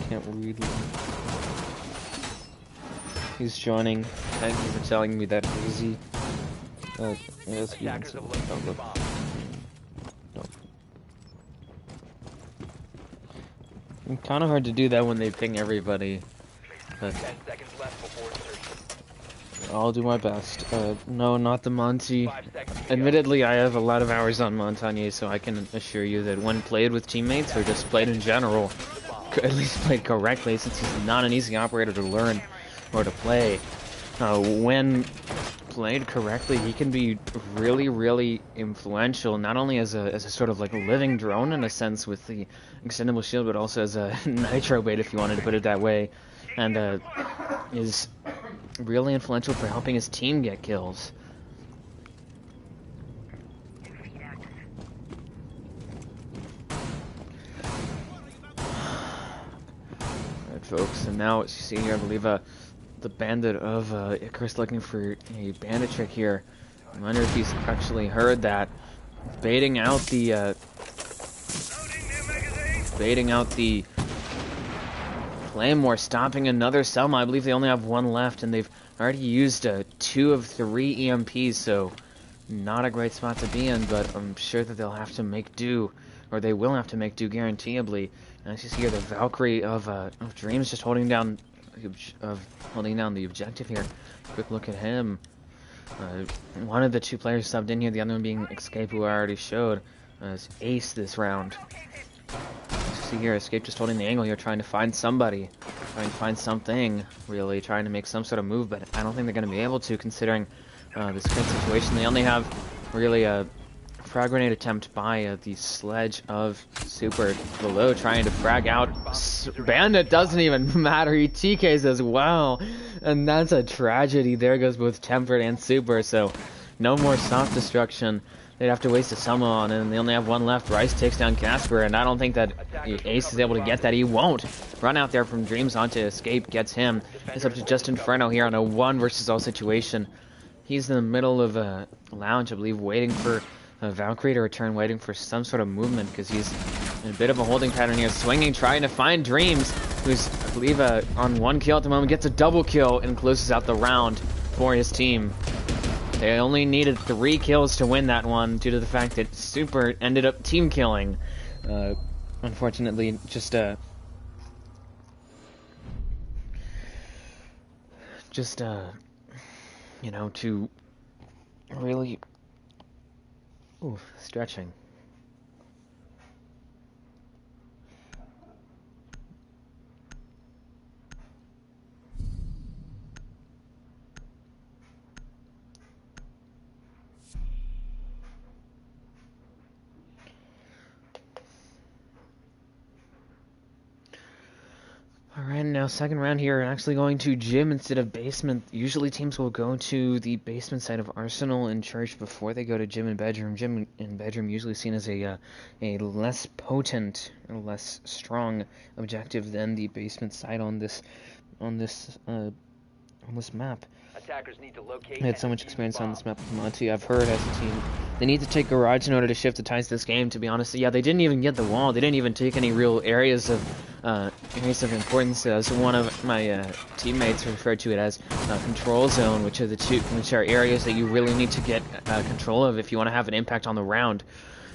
can't read. He's joining. Thank you for telling me that, Easy. Yes, he wants to look. No. It's kind of hard to do that when they ping everybody. But 10 seconds left before insertion. I'll do my best. No, not the Monty. Admittedly, I have a lot of hours on Montagne, so I can assure you that when played with teammates, or just played in general, at least played correctly, since he's not an easy operator to learn or to play. When played correctly, he can be really, really influential, not only as a sort of like a living drone in a sense with the extendable shield, but also as a nitro bait, if you wanted to put it that way, and is really influential for helping his team get kills. Folks, and now as you see here, I believe the bandit of Icarus looking for a bandit trick here. I wonder if he's actually heard that, baiting out the Claymore stopping another Selma. I believe they only have one left, and they've already used 2 of 3 EMPs, so not a great spot to be in, but I'm sure that they'll have to make do, or they will have to make do guaranteeably. And as you see here, the Valkyrie of Dreams just holding down the objective here. Quick look at him. One of the 2 players subbed in here, the other one being Escape, who I already showed as ace this round. See here, Escape just holding the angle here, trying to find somebody, trying to find something, really, trying to make some sort of move, but I don't think they're going to be able to, considering this current situation. They only have, really, a frag grenade attempt by the sledge of Super below, trying to frag out. Bandit doesn't even matter, he TKs as well, and that's a tragedy. There goes both Tempered and Super, so no more soft destruction. They'd have to waste a Selma on it, and they only have one left. Rice takes down Casper, and I don't think that Ace is able to get that. He won't. Run out there from Dreams onto Escape, gets him. It's up to just Inferno here on a 1 versus all situation. He's in the middle of a lounge, I believe, waiting for Valkyrie to return, waiting for some sort of movement, because he's in a bit of a holding pattern here, swinging, trying to find Dreams, who's, I believe, on 1 kill at the moment, gets a double kill, and closes out the round for his team. They only needed 3 kills to win that one, due to the fact that Super ended up team killing. Unfortunately, just you know, to really... Ooh, stretching. Alright, now second round here, actually going to gym instead of basement. Usually teams will go to the basement side of Arsenal and Church before they go to gym and bedroom. Gym and bedroom usually seen as a less potent or less strong objective than the basement side on this map. Attackers need to locate I had so much experience on this map with Monty. I've heard as a team they need to take Garage in order to shift the tides this game, to be honest. Yeah, they didn't even get the wall. They didn't even take any real areas of importance. As one of my teammates referred to it as control zone, which are areas that you really need to get control of if you want to have an impact on the round,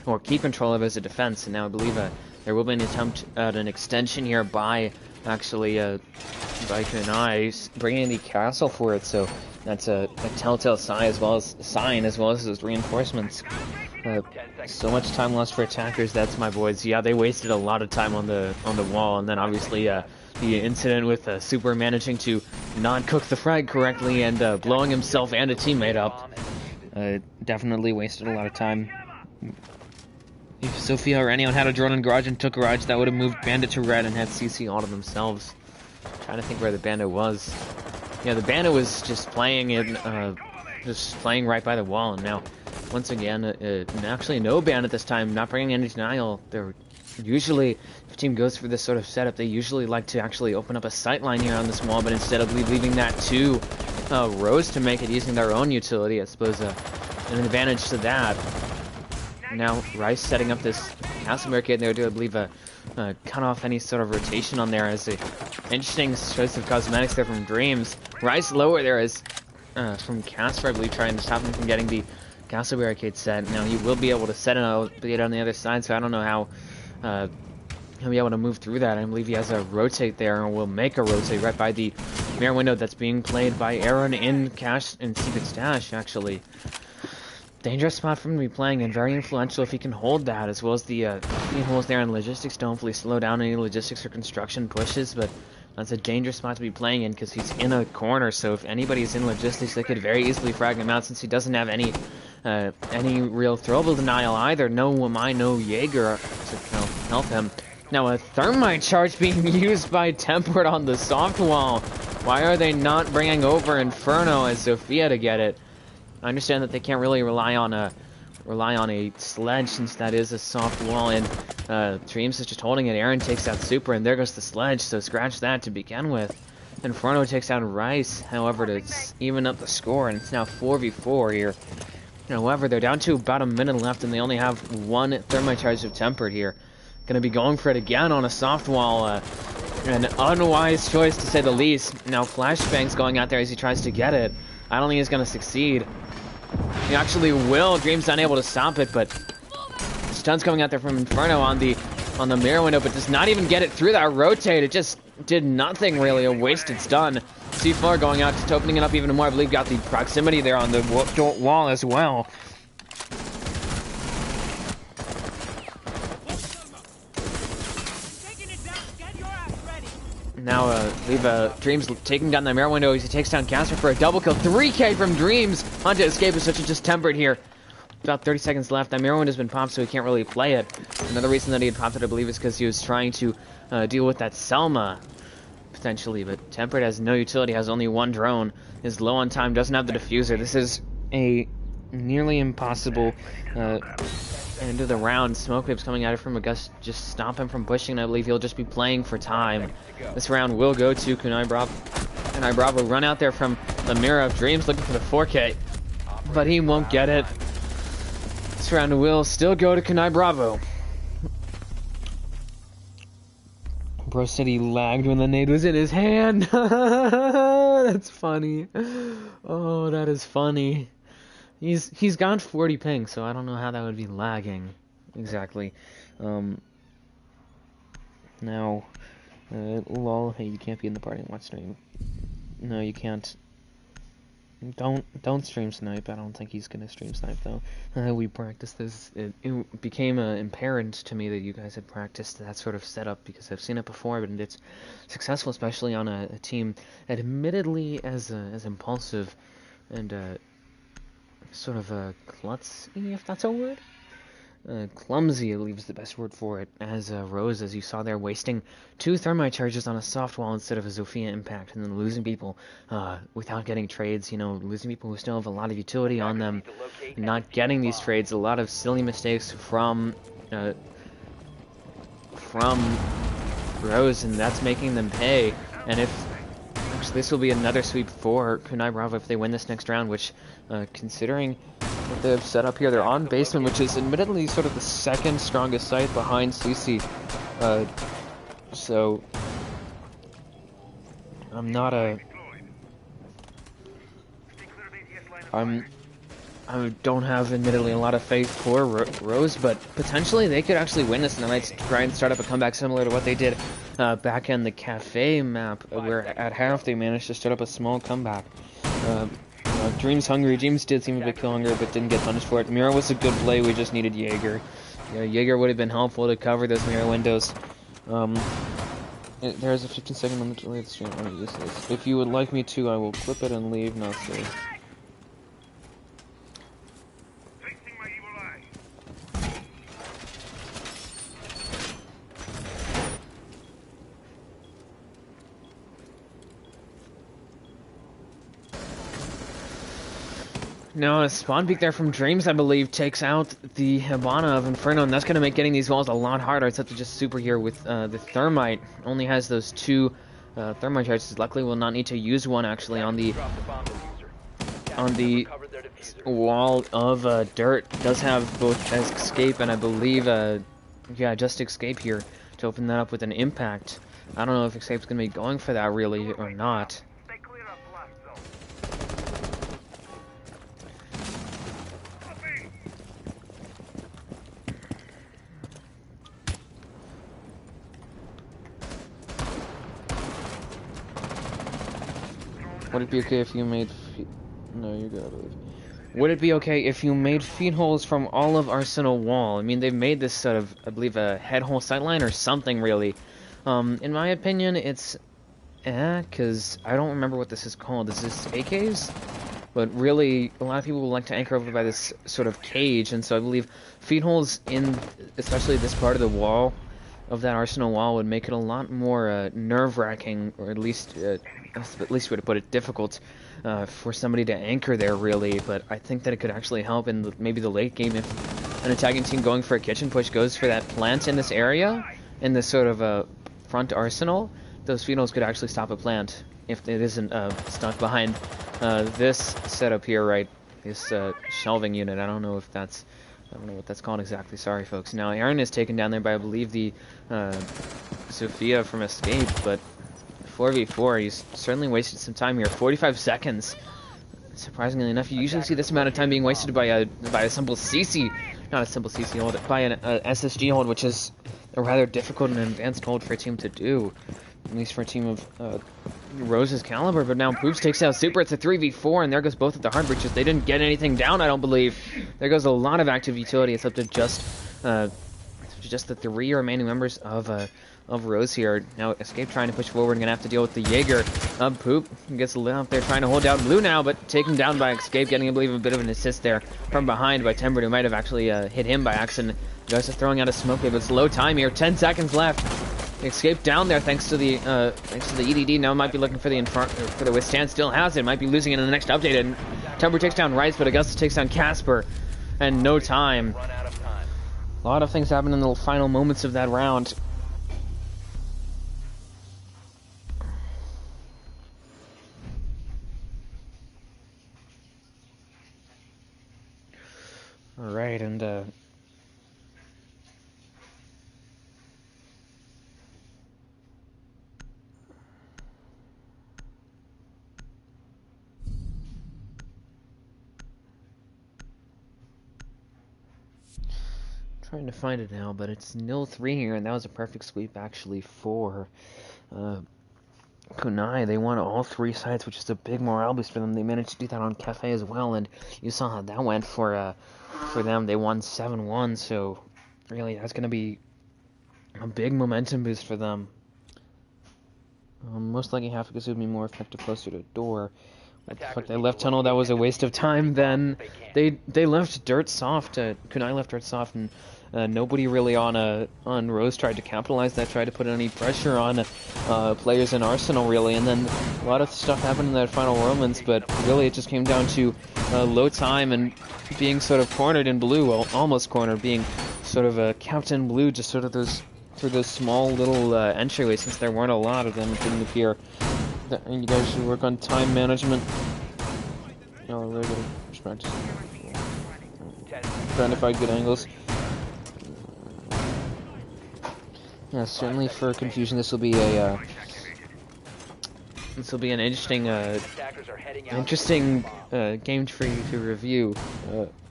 or keep control of as a defense. And now I believe there will be an attempt at an extension here by by KUNAI, bringing the castle for it, so that's a telltale sign as well as those reinforcements. So much time lost for attackers. That's my boys. Yeah, they wasted a lot of time on the wall, and then obviously the incident with Super managing to not cook the frag correctly and blowing himself and a teammate up. Definitely wasted a lot of time. If Sophia or anyone had a drone in Garage and took Garage, that would have moved Bandit to red and had CC all to themselves. I'm trying to think where the Bandit was. Yeah, the Bandit was just playing right by the wall, and now, once again, actually no Bandit this time, not bringing any denial. They're usually, if a team goes for this sort of setup, they usually like to actually open up a sight line here on this wall, but instead of leaving that to Rose to make it using their own utility, I suppose, an advantage to that. Now Rice setting up this castle barricade there to, I believe, cut off any sort of rotation on there, as a interesting choice of cosmetics there from Dreams. Rice lower there is from Casper, I believe, trying to stop him from getting the castle barricade set. Now he will be able to set it on the other side, so I don't know how he'll be able to move through that. I believe he has a rotate there, and will make a rotate right by the mirror window that's being played by Aaron in Secret Stash, actually. Dangerous spot for him to be playing, and very influential if he can hold that, as well as the holes there in logistics to hopefully slow down any logistics or construction pushes, but that's a dangerous spot to be playing in because he's in a corner, so if anybody's in logistics, they could very easily frag him out since he doesn't have any real throwable denial either. No Wamai, no Jaeger to help him. Now a thermite charge being used by Tempered on the soft wall. Why are they not bringing over Inferno as Sophia to get it? I understand that they can't really rely on a sledge since that is a soft wall, and Dreams is just holding it. Aaron takes out Super, and there goes the sledge, so scratch that to begin with. Inferno takes out Rice, however, to even up the score, and it's now 4v4 here. However, they're down to about a minute left, and they only have one thermite charge of Tempered here. Gonna be going for it again on a soft wall. An unwise choice to say the least. Now Flashbang's going out there as he tries to get it. I don't think he's gonna succeed. He actually will. Dream's unable to stop it, but stun's coming out there from Inferno on the mirror window, but does not even get it through that rotate. It just did nothing really. A wasted stun. C4 going out, just opening it up even more. I believe got the proximity there on the wall as well. Now, Dreams taking down the mirror window as he takes down Casper for a double kill. 3K from Dreams onto Escape is such a just tempered here. About 30 seconds left. That mirror window's been popped, so he can't really play it. Another reason that he had popped it, I believe, is because he was trying to deal with that Selma, potentially. But Tempered has no utility, has only one drone, is low on time, doesn't have the diffuser. This is a nearly impossible end of the round. Smoke waves coming at it from August, just stop him from pushing. I believe he'll just be playing for time. This round will go to KUNAI Bravo. KUNAI Bravo run out there from the mirror of Dreams looking for the 4K, but he won't get it. This round will still go to KUNAI Bravo. Bro said he lagged when the nade was in his hand. That's funny. Oh, that is funny. He's got 40 ping, so I don't know how that would be lagging exactly. Now, lol. Hey, you can't be in the party and watch stream. No, you can't. Don't stream snipe. I don't think he's gonna stream snipe though. We practiced this. It became apparent to me that you guys had practiced that sort of setup because I've seen it before, but it's successful, especially on a team admittedly as impulsive and sort of klutzy, if that's a word. Clumsy, I believe, is the best word for it, as Rose, as you saw there, wasting 2 thermite charges on a soft wall instead of a Zofia impact, and then losing people without getting trades, you know, losing people who still have a lot of utility on them, not getting these trades, a lot of silly mistakes from Rose, and that's making them pay. And actually this will be another sweep for KUNAI Bravo if they win this next round, which, considering what they've set up here, they're on basement, which is admittedly sort of the second strongest site behind CC. So I'm not I don't have admittedly a lot of faith for Rose, but potentially they could actually win this, and they might try and start up a comeback similar to what they did back in the cafe map, where at half they managed to start up a small comeback. Dream's hungry. Dreams did seem a bit kill hungry, but didn't get punished for it. Mirror was a good play. We just needed Jaeger. Yeah, Jaeger would have been helpful to cover those mirror windows. There's a 15-second limit to delay the stream. I'm useless. If you would like me to, I will clip it and leave. No, sir. No, a spawn peek there from Dreams, I believe, takes out the Habana of Inferno, and that's going to make getting these walls a lot harder. It's up to just super here with the Thermite. Only has those 2 Thermite charges. Luckily, we'll not need to use one, actually, on the wall of dirt. It does have both Escape and I believe, yeah, just Escape here to open that up with an impact. I don't know if Escape's going to be going for that, really, or not. Would it be okay if you made no, you gotta leave. Would it be okay if you made feed holes from all of Arsenal wall? I mean, they've made this sort of, I believe, a head hole sightline or something, really. In my opinion, it's because I don't remember what this is called. Is this AKs? But really, a lot of people like to anchor over by this sort of cage, and so I believe feed holes in, especially this part of the wall, of that Arsenal wall, would make it a lot more nerve-wracking, or at least way to put it, difficult for somebody to anchor there, really. But I think that it could actually help in maybe the late game if an attacking team going for a kitchen push goes for that plant in this area, in this sort of front Arsenal. Those feed holes could actually stop a plant if it isn't stuck behind this setup here, right? This shelving unit. I don't know what that's called exactly. Sorry, folks. Now, Aaron is taken down there by, I believe, the Sophia from Escape, but 4v4, he's certainly wasted some time here. 45 seconds. Surprisingly enough, you usually see this amount of time being wasted by a simple CC, not a simple CC hold, by an SSG hold, which is a rather difficult and advanced hold for a team to do, at least for a team of Rose's caliber. But now Poops takes out Super. It's a 3v4, and there goes both of the hard breaches. They didn't get anything down, I don't believe. There goes a lot of active utility. It's up to just the 3 remaining members of Rose here. Now Escape trying to push forward and gonna have to deal with the Jaeger. Poop gets lit up there trying to hold down Blue now, but taken down by Escape, getting I believe a bit of an assist there from behind by Timber, who might have actually hit him by accident. Ghost is throwing out a smoke wave. It's low time here. 10 seconds left. Escape down there thanks to the EDD. Now might be looking for the withstand. Still has it. Might be losing it in the next update. And Timber takes down Rice, but Augustus takes down Casper. And no time. A lot of things happen in the final moments of that round. Alright, and trying to find it now, but it's 0-3 here, and that was a perfect sweep actually for KUNAI. They won all 3 sites, which is a big morale boost for them. They managed to do that on Cafe as well, and you saw how that went for them. They won 7-1, so really that's going to be a big momentum boost for them. Most likely half because it would be more effective closer to door. What the fuck, they left tunnel, that was a waste of time then. They left dirt soft, KUNAI left dirt soft, and nobody really on Rose tried to capitalize that, tried to put any pressure on players in Arsenal really, and then a lot of stuff happened in that final moments, but really it just came down to low time and being sort of cornered in blue, well, almost cornered, being sort of kept in blue, just sort of through those small little entryways, since there weren't a lot of them, it didn't appear. And you guys should work on time management. Oh, a little bit of practice. Trying to find good angles. Yeah, certainly for confusion, this will be an interesting game for you to review.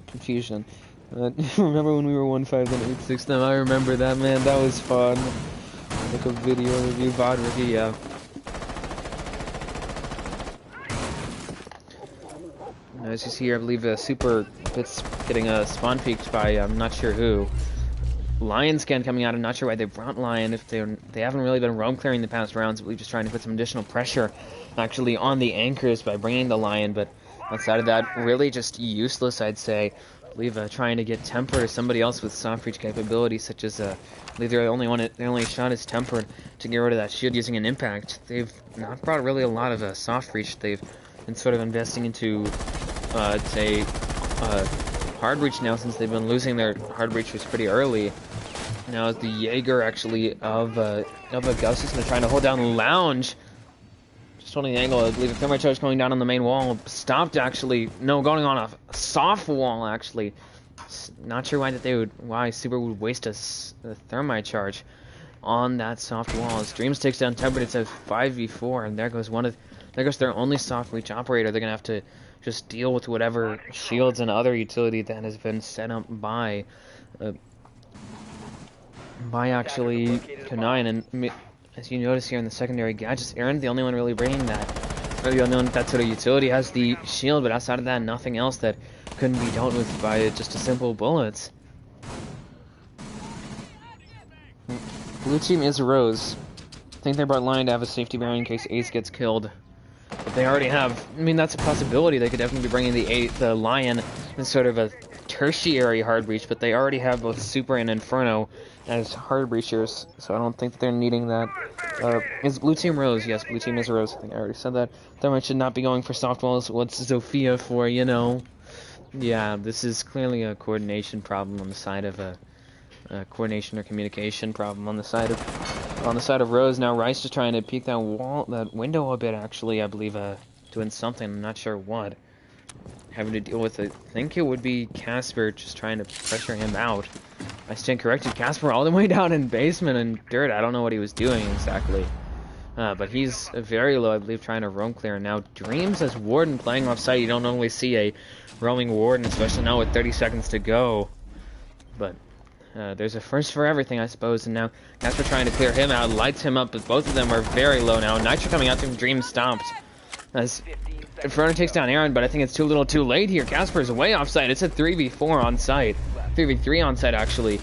Confusion. Remember when we were 1-5 then 8-6 them? I remember that, man. That was fun. Like a video review, VOD review, yeah. As you see here, I believe Super Bits getting spawn peeked by I'm not sure who. Lion scan coming out. I'm not sure why they brought Lion. If they haven't really been roam clearing the past rounds, I believe just trying to put some additional pressure actually on the anchors by bringing the Lion. But outside of that, really just useless, I'd say. I believe trying to get Temper or somebody else with soft reach capabilities, such as I believe their only shot is Tempered to get rid of that shield using an impact. They've not brought really a lot of soft reach. They've been sort of investing into I'd say hard reach now, since they've been losing their hard reachers pretty early. Now the Jaeger actually of Augustus, and they're trying to hold down Lounge. Just holding the angle. I believe the thermite charge going down on the main wall. Stopped actually. No, going on a soft wall actually. Not sure why Super would waste a thermite charge on that soft wall. As Dreams takes down Tempered, it's a 5v4, and there goes their only soft reach operator. They're gonna have to just deal with whatever shields and other utility that has been set up by actually KUNAI. And as you notice here in the secondary gadgets, Aaron, the only one really bringing that, or the only one that sort of utility has the shield, but outside of that, nothing else that couldn't be dealt with by just a simple bullets. Blue team is Rose. I think they brought Lion to have a safety barrier in case Ace gets killed. But they already have, I mean, that's a possibility. They could definitely be bringing the Lion in sort of a tertiary hard breach, but they already have both Super and Inferno as hard breachers, so I don't think that they're needing that. Is Blue Team Rose? Yes, Blue Team is Rose. I think I already said that. Thermite should not be going for soft walls. What's Zofia for, you know? Yeah, this is clearly a coordination problem on the side of a coordination or communication problem on the side of Rose. Now Rice is trying to peek that window a bit, actually, I believe, doing something, I'm not sure what. Having to deal with it. I think it would be Casper just trying to pressure him out. I stand corrected. Casper all the way down in basement and dirt. I don't know what he was doing exactly. But he's very low, I believe, trying to roam clear. Now, Dreams as Warden playing off-site. You don't normally see a roaming Warden, especially now with 30 seconds to go. But there's a first for everything, I suppose. And now Casper trying to clear him out, lights him up, but both of them are very low now. Nitro coming out to him, Dreams stomped. As Inferno takes down Aaron, but I think it's too little too late here. Casper is way off-site. It's a 3v4 on-site. 3v3 on-site, actually.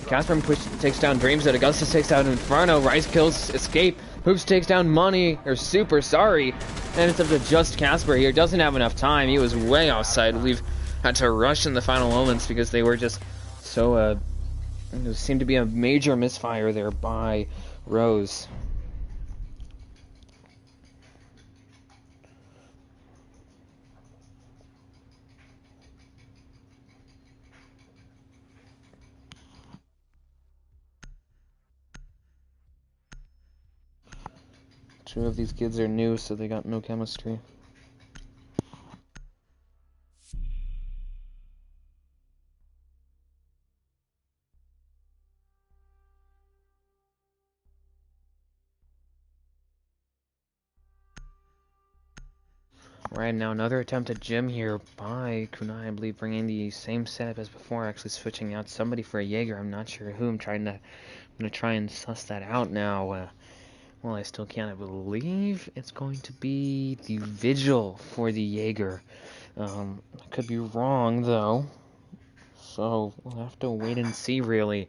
Casper takes down Dreams, and Augustus takes down Inferno. Rice kills Escape. Hoops takes down Money, or Super, sorry. And it's up to just Casper here. Doesn't have enough time. He was way offside. We've had to rush in the final moments because they were just so, there seemed to be a major misfire there by Rose. Two of these kids are new, so they got no chemistry. Right, now another attempt at Jim here by KUNAI, I believe, bringing the same setup as before, actually switching out somebody for a Jaeger. I'm not sure who. I'm gonna try and suss that out now. Well, I still can't. I believe it's going to be the Vigil for the Jaeger. I could be wrong, though. So, we'll have to wait and see, really,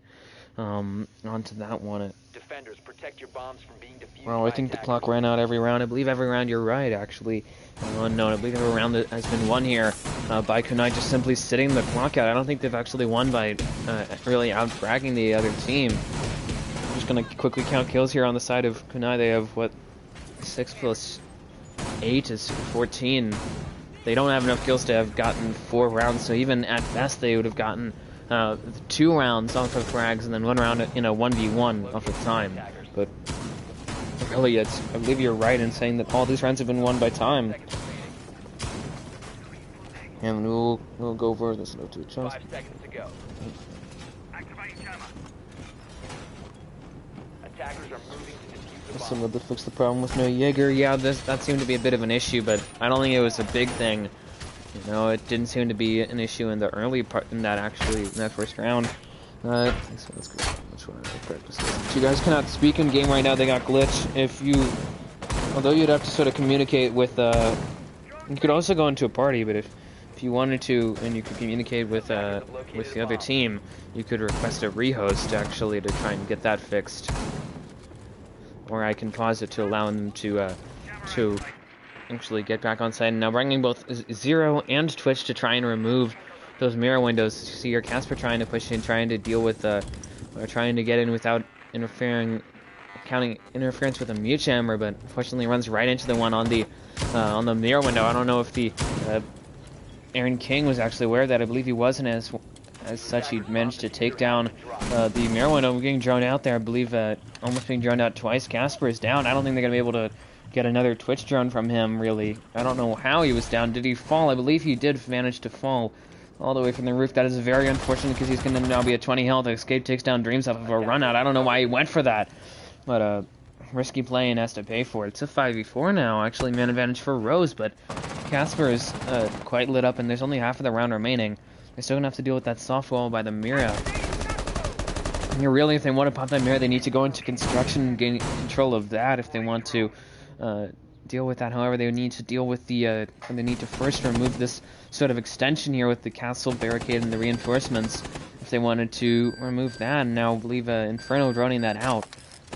onto that one. Defenders, protect your bombs from being defused. Well, I think the clock ran out every round. I believe every round, you're right, actually. No, I believe every round that has been won here by KUNAI just simply sitting the clock out. I don't think they've actually won by really out-bragging the other team. I'm just going to quickly count kills here on the side of KUNAI. They have, what, 6 plus 8 is 14. They don't have enough kills to have gotten 4 rounds, so even at best they would have gotten 2 rounds off of frags and then 1 round in a 1v1 off of time. But really, I believe you're right in saying that all these rounds have been won by time. And we'll go over this note to a chest. 5 seconds to go. Attackers are moving to defuse the bomb. Someone to fix the problem with no Jaeger. Yeah, that seemed to be a bit of an issue, but I don't think it was a big thing. You know, it didn't seem to be an issue in the early part, in that first round. So let's go. Which one I practice this? You guys cannot speak in game right now. They got glitch. Although you'd have to sort of communicate with. You could also go into a party, but if you wanted to, and you could communicate with the other team, you could request a rehost actually to try and get that fixed. Or I can pause it to allow them to actually get back on site. And now bringing both Zero and Twitch to try and remove those mirror windows. You see here Casper trying to push in, trying to deal with, or trying to get in without interference with a mute jammer, but unfortunately runs right into the one on the mirror window. I don't know if the Aaron King was actually aware of that. I believe he wasn't. As such, he managed to take down the mirror window. Getting drawn out there, I believe, almost being drawn out twice. Casper is down. I don't think they're going to be able to get another Twitch drone from him, really. I don't know how he was down. Did he fall? I believe he did manage to fall all the way from the roof. That is very unfortunate because he's going to now be at 20 health. Escape takes down Dreams off of a run out. I don't know why he went for that, but risky play and has to pay for it. It's a 5v4 now, actually, man advantage for Rose, but Casper is quite lit up and there's only half of the round remaining. They're still going to have to deal with that soft wall by the mirror. And really, if they want to pop that mirror, they need to go into construction and gain control of that if they want to deal with that. However, they need to deal with they need to first remove this sort of extension here with the castle barricade and the reinforcements if they wanted to remove that. And now I believe Inferno droning that out.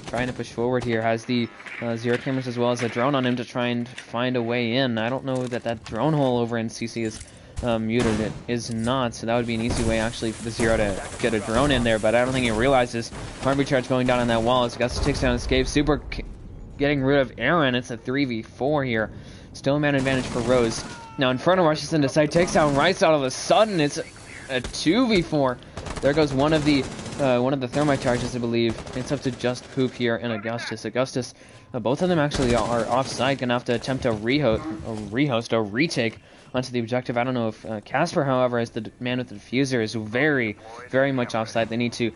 Trying to push forward here, has the Zero cameras as well as a drone on him to try and find a way in. I don't know that drone hole over in CC is muted. It is not, so that would be an easy way actually for the Zero to get a drone in there, but I don't think he realizes Harvey Charge going down on that wall as Gus takes down Escape. Super getting rid of Aaron. It's a 3v4 here. Still a man advantage for Rose. Now Inferno rushes into site, takes down Rice. All of a sudden it's a 2v4. There goes one of the one of the thermite charges, I believe. It's up to just Poop here and Augustus. Augustus, both of them actually are off-site, gonna have to attempt a retake onto the objective. I don't know if Casper, however, as the man with the diffuser, is very, very much off-site. They need to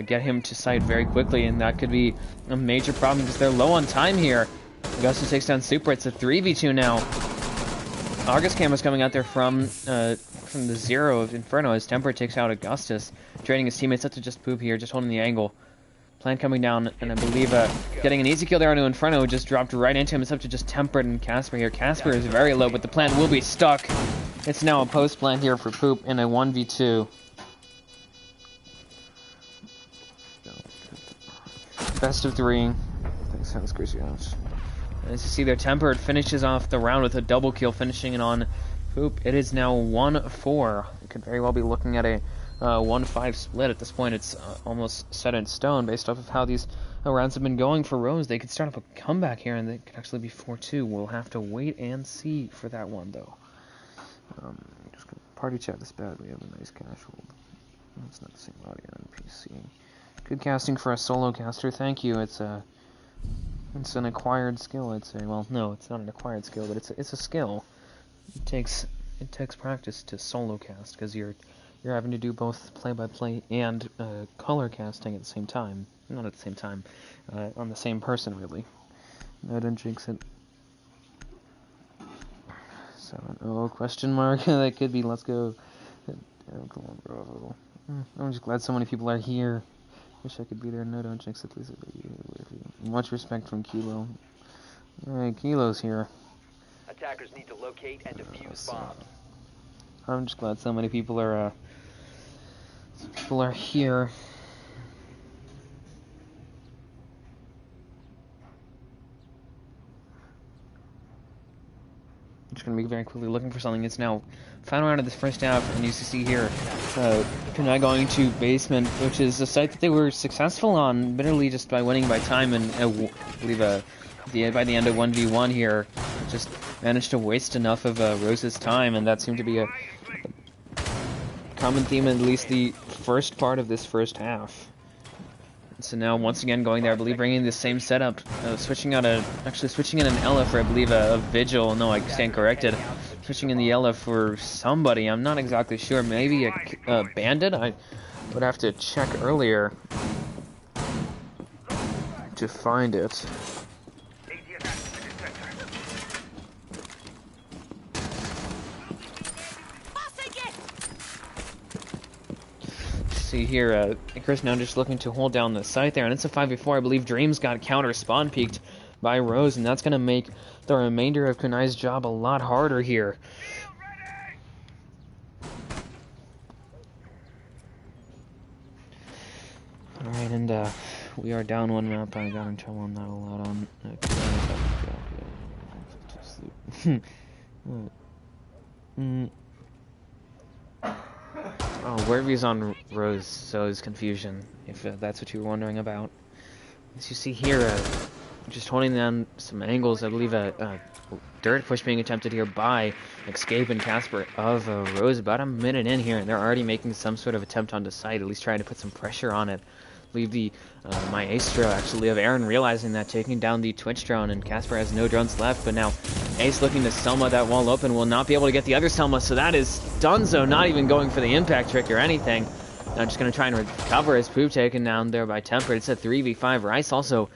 get him to site very quickly, and that could be a major problem because they're low on time here. Augustus takes down Super. It's a 3v2 now. August Cam is coming out there from the zero of Inferno as Temper takes out Augustus, trading his teammates up to just Poop here, just holding the angle. Plant coming down, and I believe getting an easy kill there onto Inferno, just dropped right into him. It's up to just Tempered and Casper here. Casper is very low, but the plant will be stuck. It's now a post plant here for Poop in a 1v2. Best of 3. Thanks, sounds crazy. As you see there, Tempered finishes off the round with a double kill, finishing it on Poop. It is now 1-4. We could very well be looking at a 1-5 split at this point. It's almost set in stone based off of how these rounds have been going for Rose. They could start up a comeback here, and they could actually be 4-2. We'll have to wait and see for that one, though. Just gonna party chat this bad. We have a nice casual. It's not the same audio on PC. Good casting for a solo caster. Thank you. It's an acquired skill, I'd say. Well, no, it's not an acquired skill, but it's a skill. It takes practice to solo cast because you're having to do both play-by-play and color casting at the same time. Not at the same time, on the same person, really. No, don't jinx it. 7-0 question mark. That could be. Let's go. Come on, bro. I'm just glad so many people are here. Wish I could be there. No, don't jinx it, please. Much respect from Kilo. Alright, Kilo's here. Attackers need to locate and defuse bombs. I'm just glad so many people are here. I'm just gonna be very quickly looking for something. It's now final round of this first half, and you see here, KUNAI going to basement, which is a site that they were successful on, literally just by winning by time, and I believe by the end of 1v1 here, just managed to waste enough of Rose's time, and that seemed to be a common theme in at least the first part of this first half. So now once again going there, I believe bringing the same setup, switching in an Ella for I believe a Vigil. No, I stand corrected. Switching in the Ella for somebody. I'm not exactly sure. Maybe a Bandit. I would have to check earlier to find it. See here, Chris now just looking to hold down the site there, and it's a 5v4. I believe Dreams got counter spawn peeked by Rose, and that's going to make the remainder of KUNAI's job a lot harder here. Alright, and we are down one map. I got in trouble on that a lot on... Oh, Werby's on Rose, so is Confusion, if that's what you were wondering about. As you see here, just holding down some angles, I believe a dirt push being attempted here by Escape and Casper of Rose. About a minute in here, and they're already making some sort of attempt on the site, at least trying to put some pressure on it. I believe the Maestro, actually, of Aaron realizing that, taking down the Twitch drone, and Casper has no drones left, but now Ace looking to Selma that wall open, will not be able to get the other Selma, so that is Dunzo, not even going for the impact trick or anything. Now just going to try and recover his Poop, taken down there by Tempered. It's a 3v5. Rice also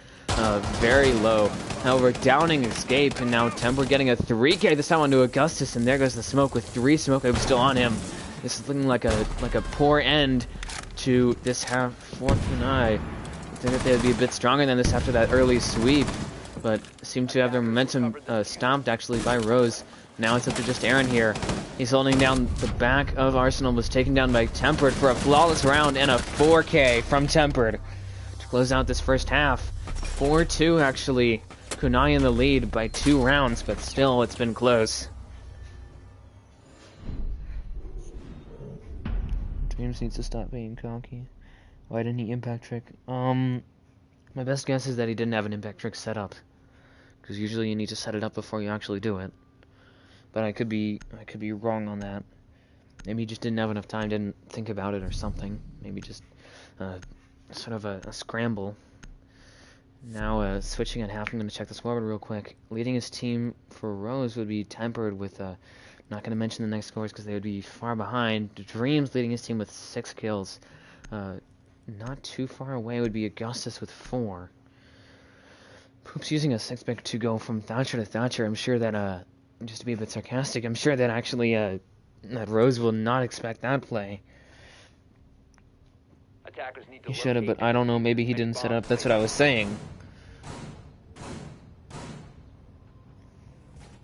very low. However, downing Escape, and now Tempered getting a 3k this time onto Augustus, and there goes the smoke with 3 smoke items still on him. This is looking like a poor end to this half for KUNAI. I think that they would be a bit stronger than this after that early sweep, but seem to have their momentum stomped actually by Rose. Now it's up to just Aaron here. He's holding down the back of Arsenal, was taken down by Tempered for a flawless round and a 4k from Tempered to close out this first half. 4-2 actually. KUNAI in the lead by 2 rounds, but still it's been close. Dreams needs to stop being cocky. Why didn't he impact trick? My best guess is that he didn't have an impact trick set up, because usually you need to set it up before you actually do it. But I could be wrong on that. Maybe he just didn't have enough time, didn't think about it or something. Maybe just sort of a scramble. Now switching at half, I'm going to check the scoreboard real quick. Leading his team for Rose would be tempered with, not going to mention the next scores because they would be far behind. Dreams leading his team with 6 kills. Not too far away would be Augustus with 4. Poop's using a 6-pick to go from Thatcher to Thatcher. I'm sure that, just to be a bit sarcastic, I'm sure that actually, that Rose will not expect that play. Attackers need to He should have, locate but I don't know, maybe he many didn't set bombs up. That's what I was saying.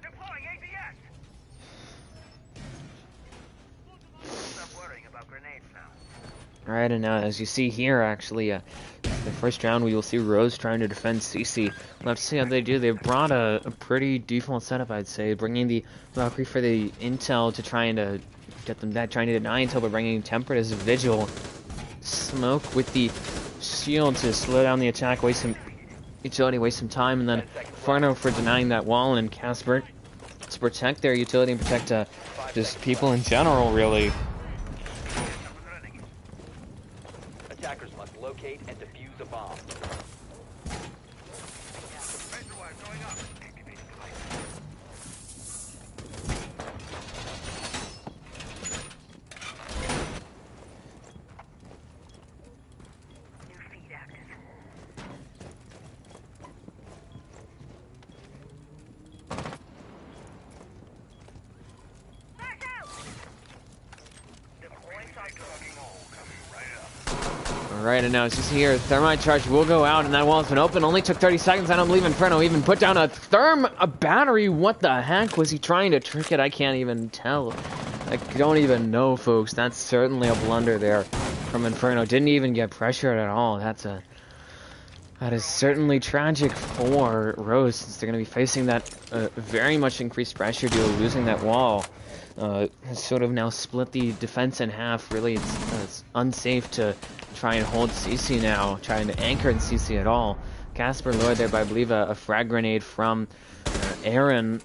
Deploying ADS! Stop worrying about grenades now. Alright, and now as you see here, actually, the first round we will see Rose trying to defend CC. We'll have to see how they do. They've brought a pretty default setup, I'd say, bringing the Valkyrie for the intel to try and get them that, trying to deny intel, but bringing Tempered as a vigil. Smoke with the shield to slow down the attack, waste some utility, waste some time, and then Inferno for denying that wall, and Casper to protect their utility and protect just people in general, really. Attackers must locate and defuse a bomb. Reservoir going up. Activating device. New feed active. Back out! Deploying cyclone. Coming right up. Alright, and now as you see here, Thermite Charge will go out, and that wall's been open. Only took 30 seconds. I don't believe Inferno even put down a battery. What the heck? Was he trying to trick it? I can't even tell. I don't even know, folks. That's certainly a blunder there from Inferno. Didn't even get pressured at all. That is certainly tragic for Rose, since they're going to be facing that very much increased pressure due to losing that wall. Sort of now split the defense in half. Really, it's unsafe to try and hold CC now, trying to anchor in CC at all. Casper lured there by, I believe, a frag grenade from Aaron,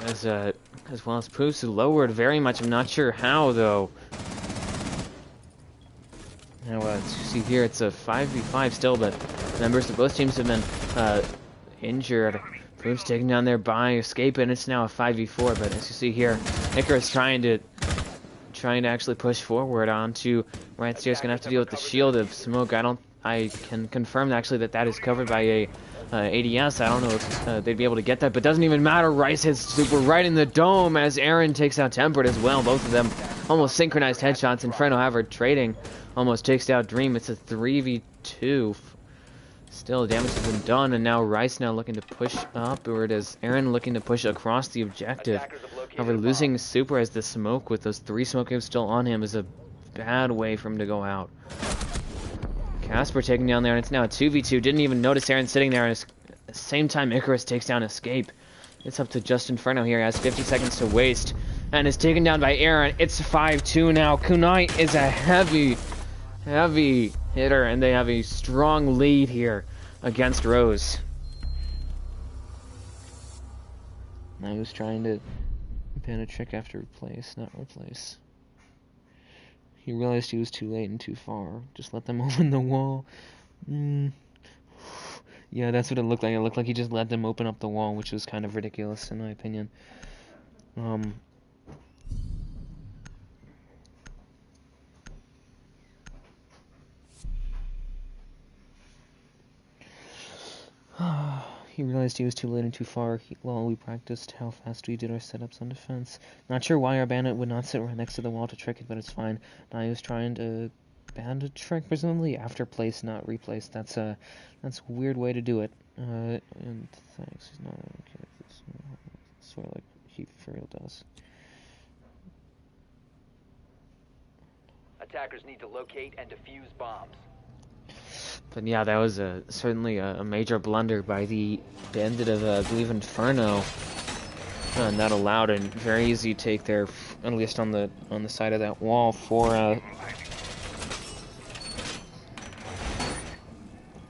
as well as Poos, who lowered very much. I'm not sure how, though. Now, as you see here, it's a 5v5 still, but members of both teams have been injured. Poos taken down there by Escape, and it's now a 5v4, but as you see here, Icarus trying to actually push forward onto right stairs. Gonna have to deal with the shield of smoke. I can confirm actually that is covered by a ADS. I don't know if they'd be able to get that, but doesn't even matter. Rice hits super right in the dome as Aaron takes out Tempered as well. Both of them almost synchronized headshots. Inferno, however, trading almost takes out Dream. It's a 3v2. Still, damage has been done, and now Rice looking to push up, or it is Aaron looking to push across the objective. However, losing Super as the smoke with those 3 smoke waves still on him is a bad way for him to go out. Casper taken down there, and it's now a 2v2. Didn't even notice Aaron sitting there, and at the same time Icarus takes down Escape. It's up to just Inferno here. He has 50 seconds to waste, and is taken down by Aaron. It's 5-2 now. KUNAI is a heavy hitter, and they have a strong lead here against Rose. Now he was trying to ban a trick after replace, not replace. He realized he was too late and too far. Just let them open the wall. Yeah, that's what it looked like. It looked like he just let them open up the wall, which was kind of ridiculous in my opinion. He realized he was too late and too far. While we practiced how fast we did our setups on defense. Not sure why our bandit would not sit right next to the wall to trick it, but it's fine. Now he was trying to ban a trick, presumably after place, not replace. That's a weird way to do it. And thanks. He's not okay. Sort of like he for real does. Attackers need to locate and defuse bombs. But yeah, that was certainly a major blunder by the bandit of, I believe, Inferno. And that allowed a very easy take there, at least on the side of that wall for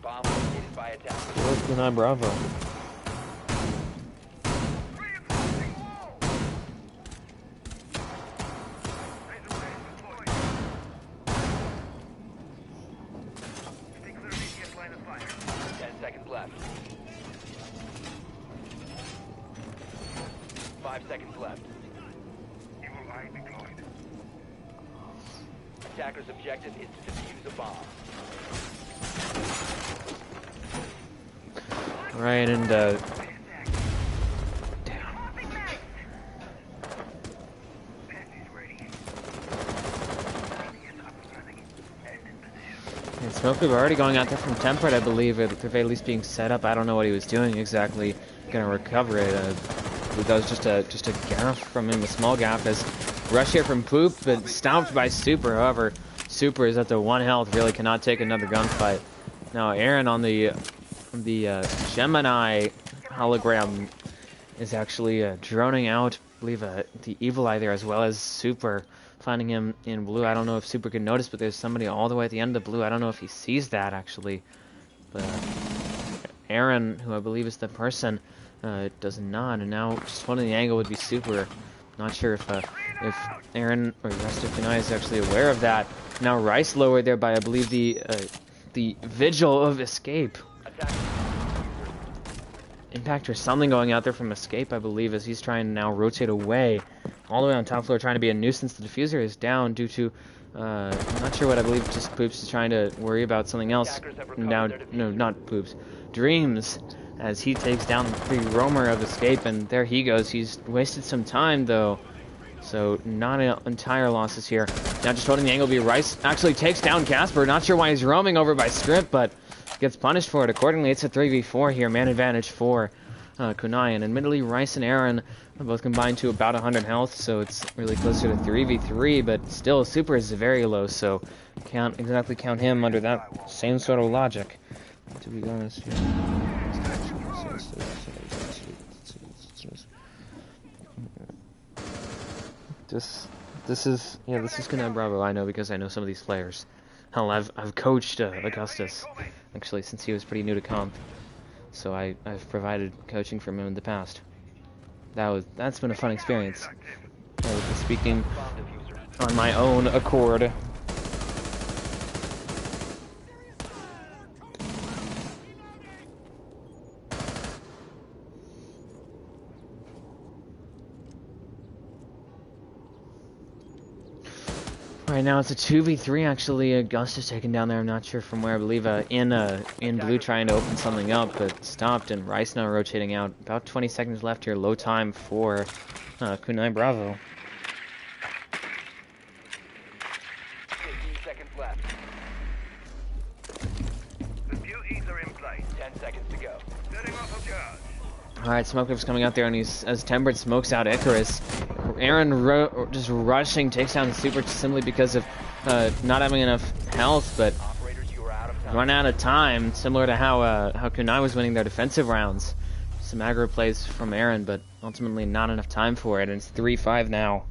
Bomb located by attackers. KUNAI Bravo. 5 seconds left. Evil eye deployed. Attacker's objective is to defuse a bomb. Right, and damn. And Smoke Group already going out there from Temperate, I believe, at the very least being set up. I don't know what he was doing exactly. Gonna recover it. That was just a gaff from him, a small gaff. As rush here from Poop, but stopped by Super. However, Super is at the 1 health, really cannot take another gunfight. Now Aaron on the Gemini hologram is actually droning out, I believe, the Evil Eye there, as well as Super, finding him in blue. I don't know if Super can notice, but there's somebody all the way at the end of blue. I don't know if he sees that, actually. But Aaron, who I believe is the person, does not, and now just holding the angle would be Super. Not sure if Aaron or the rest of KUNAI is actually aware of that. Now Rice lowered there by, I believe, the Vigil of Escape. Impact or something going out there from Escape, I believe, as he's trying to now rotate away. All the way on top floor, trying to be a nuisance. The diffuser is down due to, I'm not sure what, I believe just Poops is trying to worry about something else. Now, no, not Poops. Dreams, as he takes down the roamer of Escape, and there he goes. He's wasted some time, though. So, not entire losses here. Now just holding the angle, Rice actually takes down Casper. Not sure why he's roaming over by Strip, but gets punished for it accordingly. It's a 3v4 here, man advantage for KUNAI, and admittedly Rice and Aaron are both combined to about 100 health, so it's really closer to 3v3, but still Super is very low, so can't exactly count him under that same sort of logic, to be honest. This is KUNAI Bravo. I know, because I know some of these players. Hell, I've coached Augustus, actually, since he was pretty new to comp. So I've provided coaching for him in the past. That's been a fun experience. Speaking on my own accord. Right now it's a 2v3 actually. Augustus taken down there. I'm not sure from where. I believe in blue trying to open something up, but stopped, and Rice now rotating out. About 20 seconds left here. Low time for KUNAI Bravo. 15 seconds left. The beauties are in place. 10 seconds to go. Setting off a charge. Alright, Smokeup's coming out there, and as Tempered smokes out Icarus. Aaron just rushing, takes down the Super simply because of not having enough health, but run out of time, similar to how KUNAI was winning their defensive rounds. Some aggro plays from Aaron, but ultimately not enough time for it, and it's 3-5 now.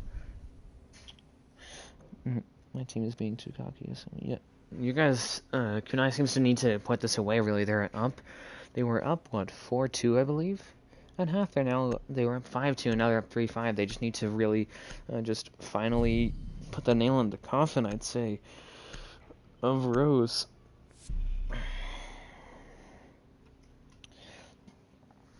My team is being too cocky. So yeah, you guys, KUNAI seems to need to put this away, really. They're up. They were up, what, 4-2, I believe? At half, they were up 5-2, and now they're up 3-5. They just need to really just finally put the nail in the coffin, I'd say, of Rose.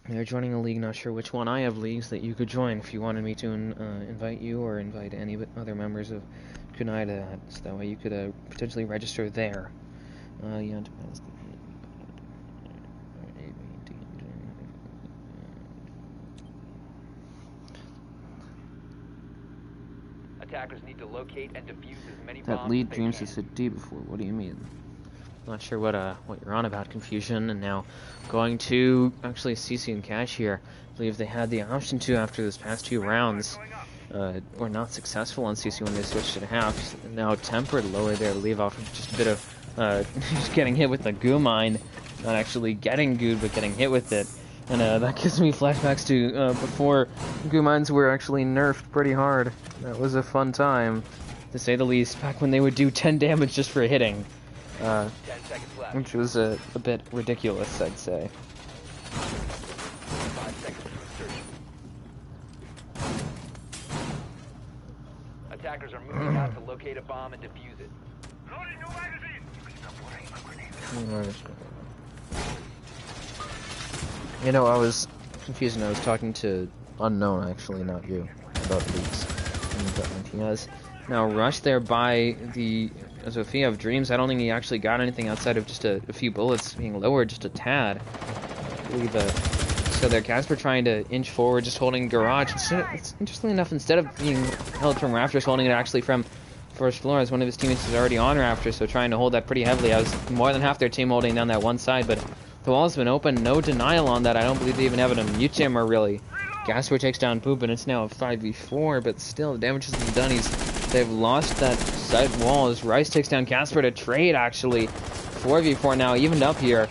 They're joining a league, not sure which one. I have leagues that you could join if you wanted me to invite you or invite any other members of KUNAI to that, so that way you could potentially register there. Yeah, Attackers need to locate and defuse as many bombs that lead as they Dreams can. has said D before. What do you mean? Not sure what you're on about. Confusion, and now going to actually CC and Cash here. I believe they had the option to after this past 2 rounds. Were not successful on CC when they switched to half. Now Tempered lower there to leave off just a bit of just getting hit with the goo mine. Not actually getting gooed, but getting hit with it. And that gives me flashbacks to before goo mines were actually nerfed pretty hard. That was a fun time, to say the least, back when they would do 10 damage just for hitting. 10 seconds left. Which was a bit ridiculous, I'd say. 5 seconds to insertion. Attackers are moving out to locate a bomb and defuse it. Loading new magazine. Stop worrying about grenades. You know, I was confused, and I was talking to unknown, actually, not you. About leaks. And he has now rushed there by the Zofia of Dreams. I don't think he actually got anything outside of just a few bullets being lowered, just a tad. I believe so there, Casper trying to inch forward, just holding Garage. It's interesting enough, instead of being held from Rafters, holding it actually from first floor, as one of his teammates is already on Rafters, so trying to hold that pretty heavily. I was more than half their team holding down that one side, but the wall's been open, no denial on that. I don't believe they even have it on mute jammer, really. Casper takes down Poop, and it's now a 5v4, but still, the damage has been done. They've lost that side wall as Rice takes down Casper to trade, actually. 4v4 now, evened up here.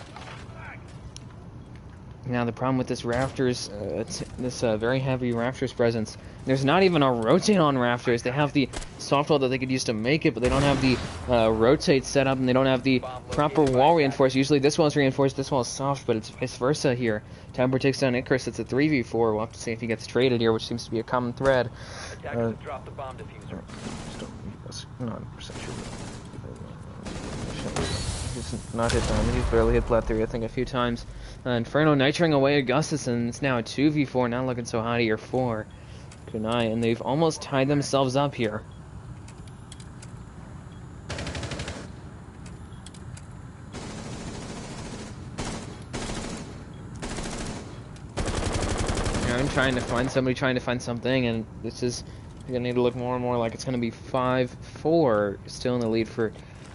Now the problem with this Rafters, this very heavy Rafters presence, there's not even a rotate on Rafters. They have the soft wall that they could use to make it, but they don't have the rotate set up, and they don't have the proper wall reinforced. Usually this wall's reinforced, this wall's soft, but it's vice versa here. Temper takes down Icarus, it's a 3v4. We'll have to see if he gets traded here, which seems to be a common thread. Drop the bomb diffuser. Not percent sure. He's not hit damage, he's barely hit flat 3, I think, a few times. Inferno nitring away Augustus, and it's now a 2v4, not looking so hot here for KUNAI, and they've almost tied themselves up here. I'm trying to find somebody, trying to find something, and this is going to need to look more and more like it's going to be 5-4, still in the lead for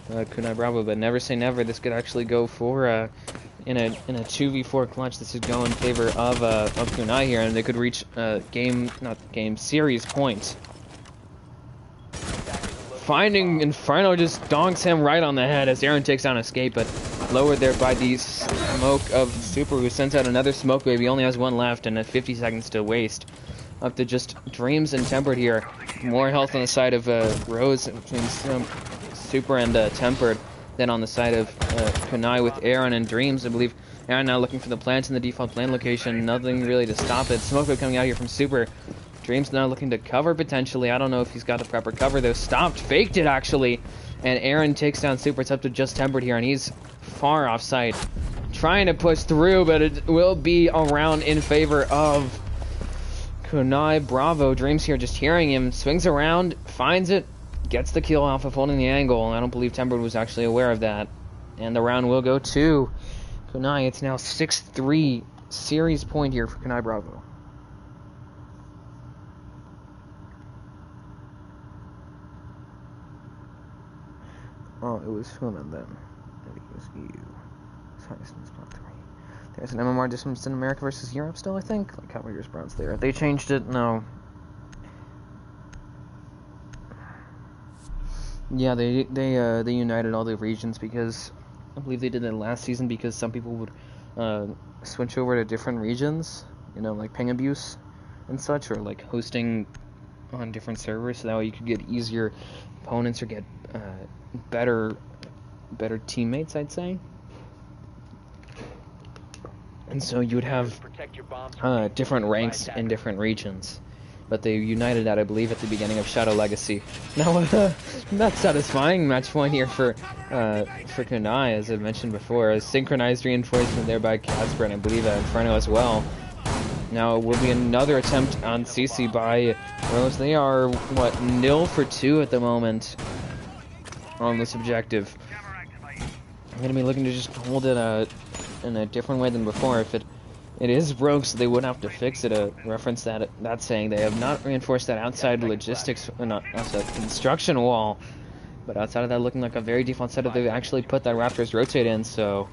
KUNAI Bravo, but never say never. This could actually go for in a 2v4 clutch. This would go in favor of KUNAI here, and they could reach series point. Finding Inferno just donks him right on the head as Aaron takes down Escape, but lowered there by the smoke of Super, who sends out another smoke wave. He only has one left and 50 seconds to waste. Up to just Dreams and Tempered here. More health on the side of Rose between Super and Tempered than on the side of KUNAI with Aaron and Dreams. I believe Aaron now looking for the plants in the default plant location. Nothing really to stop it. Smoke wave coming out here from Super. Dreams now looking to cover potentially. I don't know if he's got the proper cover though. Stopped, faked it actually. And Aaron takes down Super. It's up to just Tempered here, and he's far off site. Trying to push through, but it will be around in favor of KUNAI Bravo. Dreams here just hearing him. Swings around, finds it, gets the kill off of holding the angle. I don't believe Tempered was actually aware of that. And the round will go to KUNAI. It's now 6-3 series point here for KUNAI Bravo. Oh, it was Human then. It was you. There's an MMR distance in America versus Europe still, I think? Like, how many years bronze there? They changed it? No. Yeah, they united all the regions because I believe they did that last season because some people would switch over to different regions, you know, like ping abuse and such, or like hosting on different servers, so that way you could get easier opponents or get better teammates, I'd say. And so you would have different ranks in different regions. But they united that, I believe, at the beginning of Shadow Legacy. Now, not satisfying match point here for KUNAI, as I mentioned before. A synchronized reinforcement there by Casper, and I believe Inferno as well. Now, it will be another attempt on CC by Rose. They are, what, 0-for-2 at the moment on this objective. I'm going to be looking to just hold it in a different way than before. If it is broke, so they would have to fix it. Reference that saying they have not reinforced that outside logistics, not outside construction wall, but outside of that looking like a very default setup, they've actually put that Raptors rotate in. So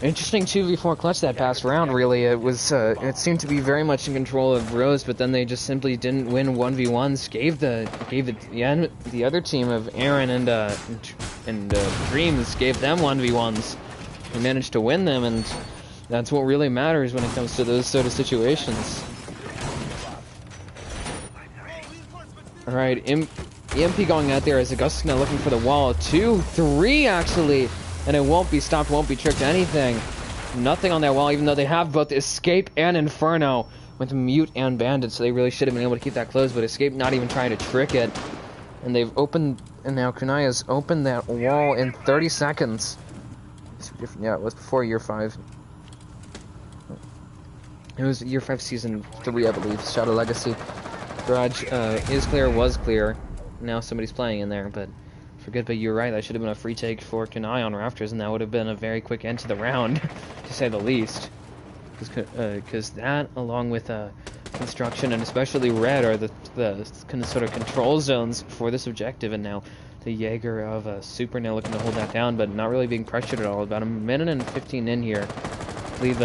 interesting 2v4 clutch that past round. Really, it was it seemed to be very much in control of Rose, but then they just simply didn't win 1v1s. Gave the other team of Aaron and Dreams, gave them 1v1s and managed to win them, and that's what really matters when it comes to those sort of situations. Alright, EMP going out there as Augustus now looking for the wall. 2-3 actually, and it won't be stopped, won't be tricked, anything. Nothing on that wall, even though they have both Escape and Inferno with Mute and Bandit, so they really should have been able to keep that closed, but Escape not even trying to trick it. And they've opened, and now KUNAI has opened that wall in 30 seconds. Yeah, it was before year 5. It was Year 5, Season 3, I believe. Shadow Legacy. Garage is clear, was clear. Now somebody's playing in there, but forget. But you're right. That should have been a free take for KUNAI on Raptors, and that would have been a very quick end to the round, to say the least. Because that, along with construction and especially red, are the kind of sort of control zones for this objective, and now the Jaeger of Super now looking to hold that down, but not really being pressured at all. About a minute and 15 in here. I believe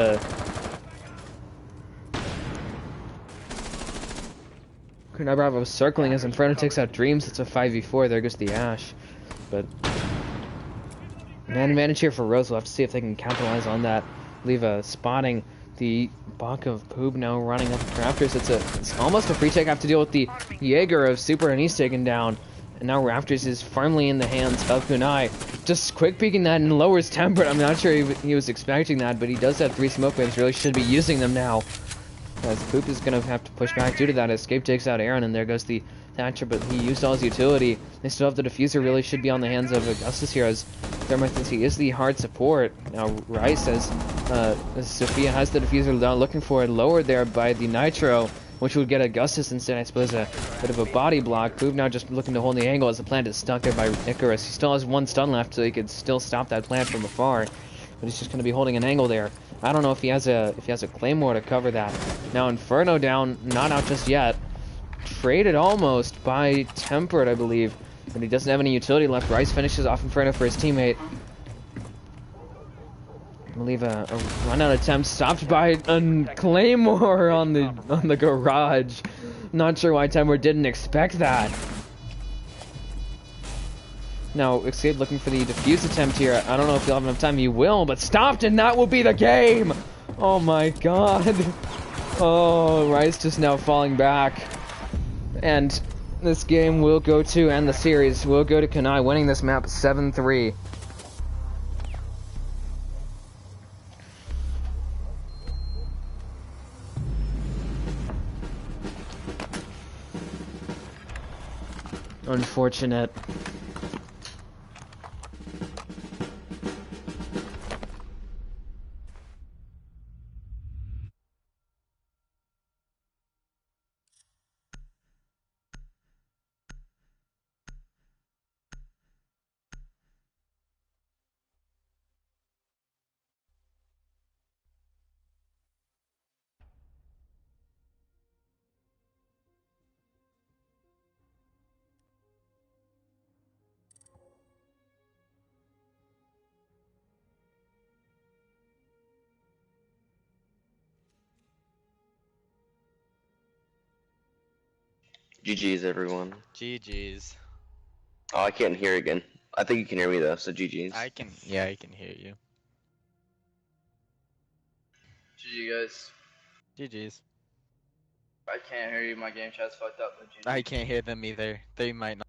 KUNAI Bravo circling as Inferno takes out Dreams. It's a 5v4. There goes the Ash. But man advantage here for Rose. We'll have to see if they can capitalize on that. Leave spotting the Bach of Poob now running up the Raptors. It's almost a free take. Have to deal with the Jaeger of Super, and he's taken down. And now Raptors is firmly in the hands of KUNAI. Just quick peeking that and lowers Tempered. I'm not sure he was expecting that, but he does have 3 smoke waves. Really should be using them now. As Poop is going to have to push back due to that. Escape takes out Aaron, and there goes the Thatcher, but he used all his utility. They still have the Diffuser. Really should be on the hands of Augustus here, as Thermite thinks he is the hard support. Now Rice, as Sophia has the Diffuser down, looking for it, lowered there by the Nitro, which would get Augustus instead. I suppose a bit of a body block. Poop now just looking to hold the angle as the plant is stuck there by Icarus. He still has 1 stun left, so he could still stop that plant from afar. But he's just going to be holding an angle there. I don't know if he has a Claymore to cover that. Now Inferno down, not out just yet. Traded almost by Tempered, I believe. But he doesn't have any utility left. Rice finishes off Inferno for his teammate. I believe a run-out attempt stopped by a Claymore on the garage. Not sure why Tempered didn't expect that. Now, Escape looking for the defuse attempt here. I don't know if he'll have enough time. He will, but stopped, and that will be the game! Oh my god. Oh, Rice just now falling back. And this game will go to, and the series will go to KUNAI, winning this map 7-3. Unfortunate. GG's, everyone. GG's. Oh, I can't hear again. I think you can hear me though, so GG's. Yeah, I can hear you. GG guys. GG's. I can't hear you. My game chat's fucked up. But GG. I can't hear them either. They might not.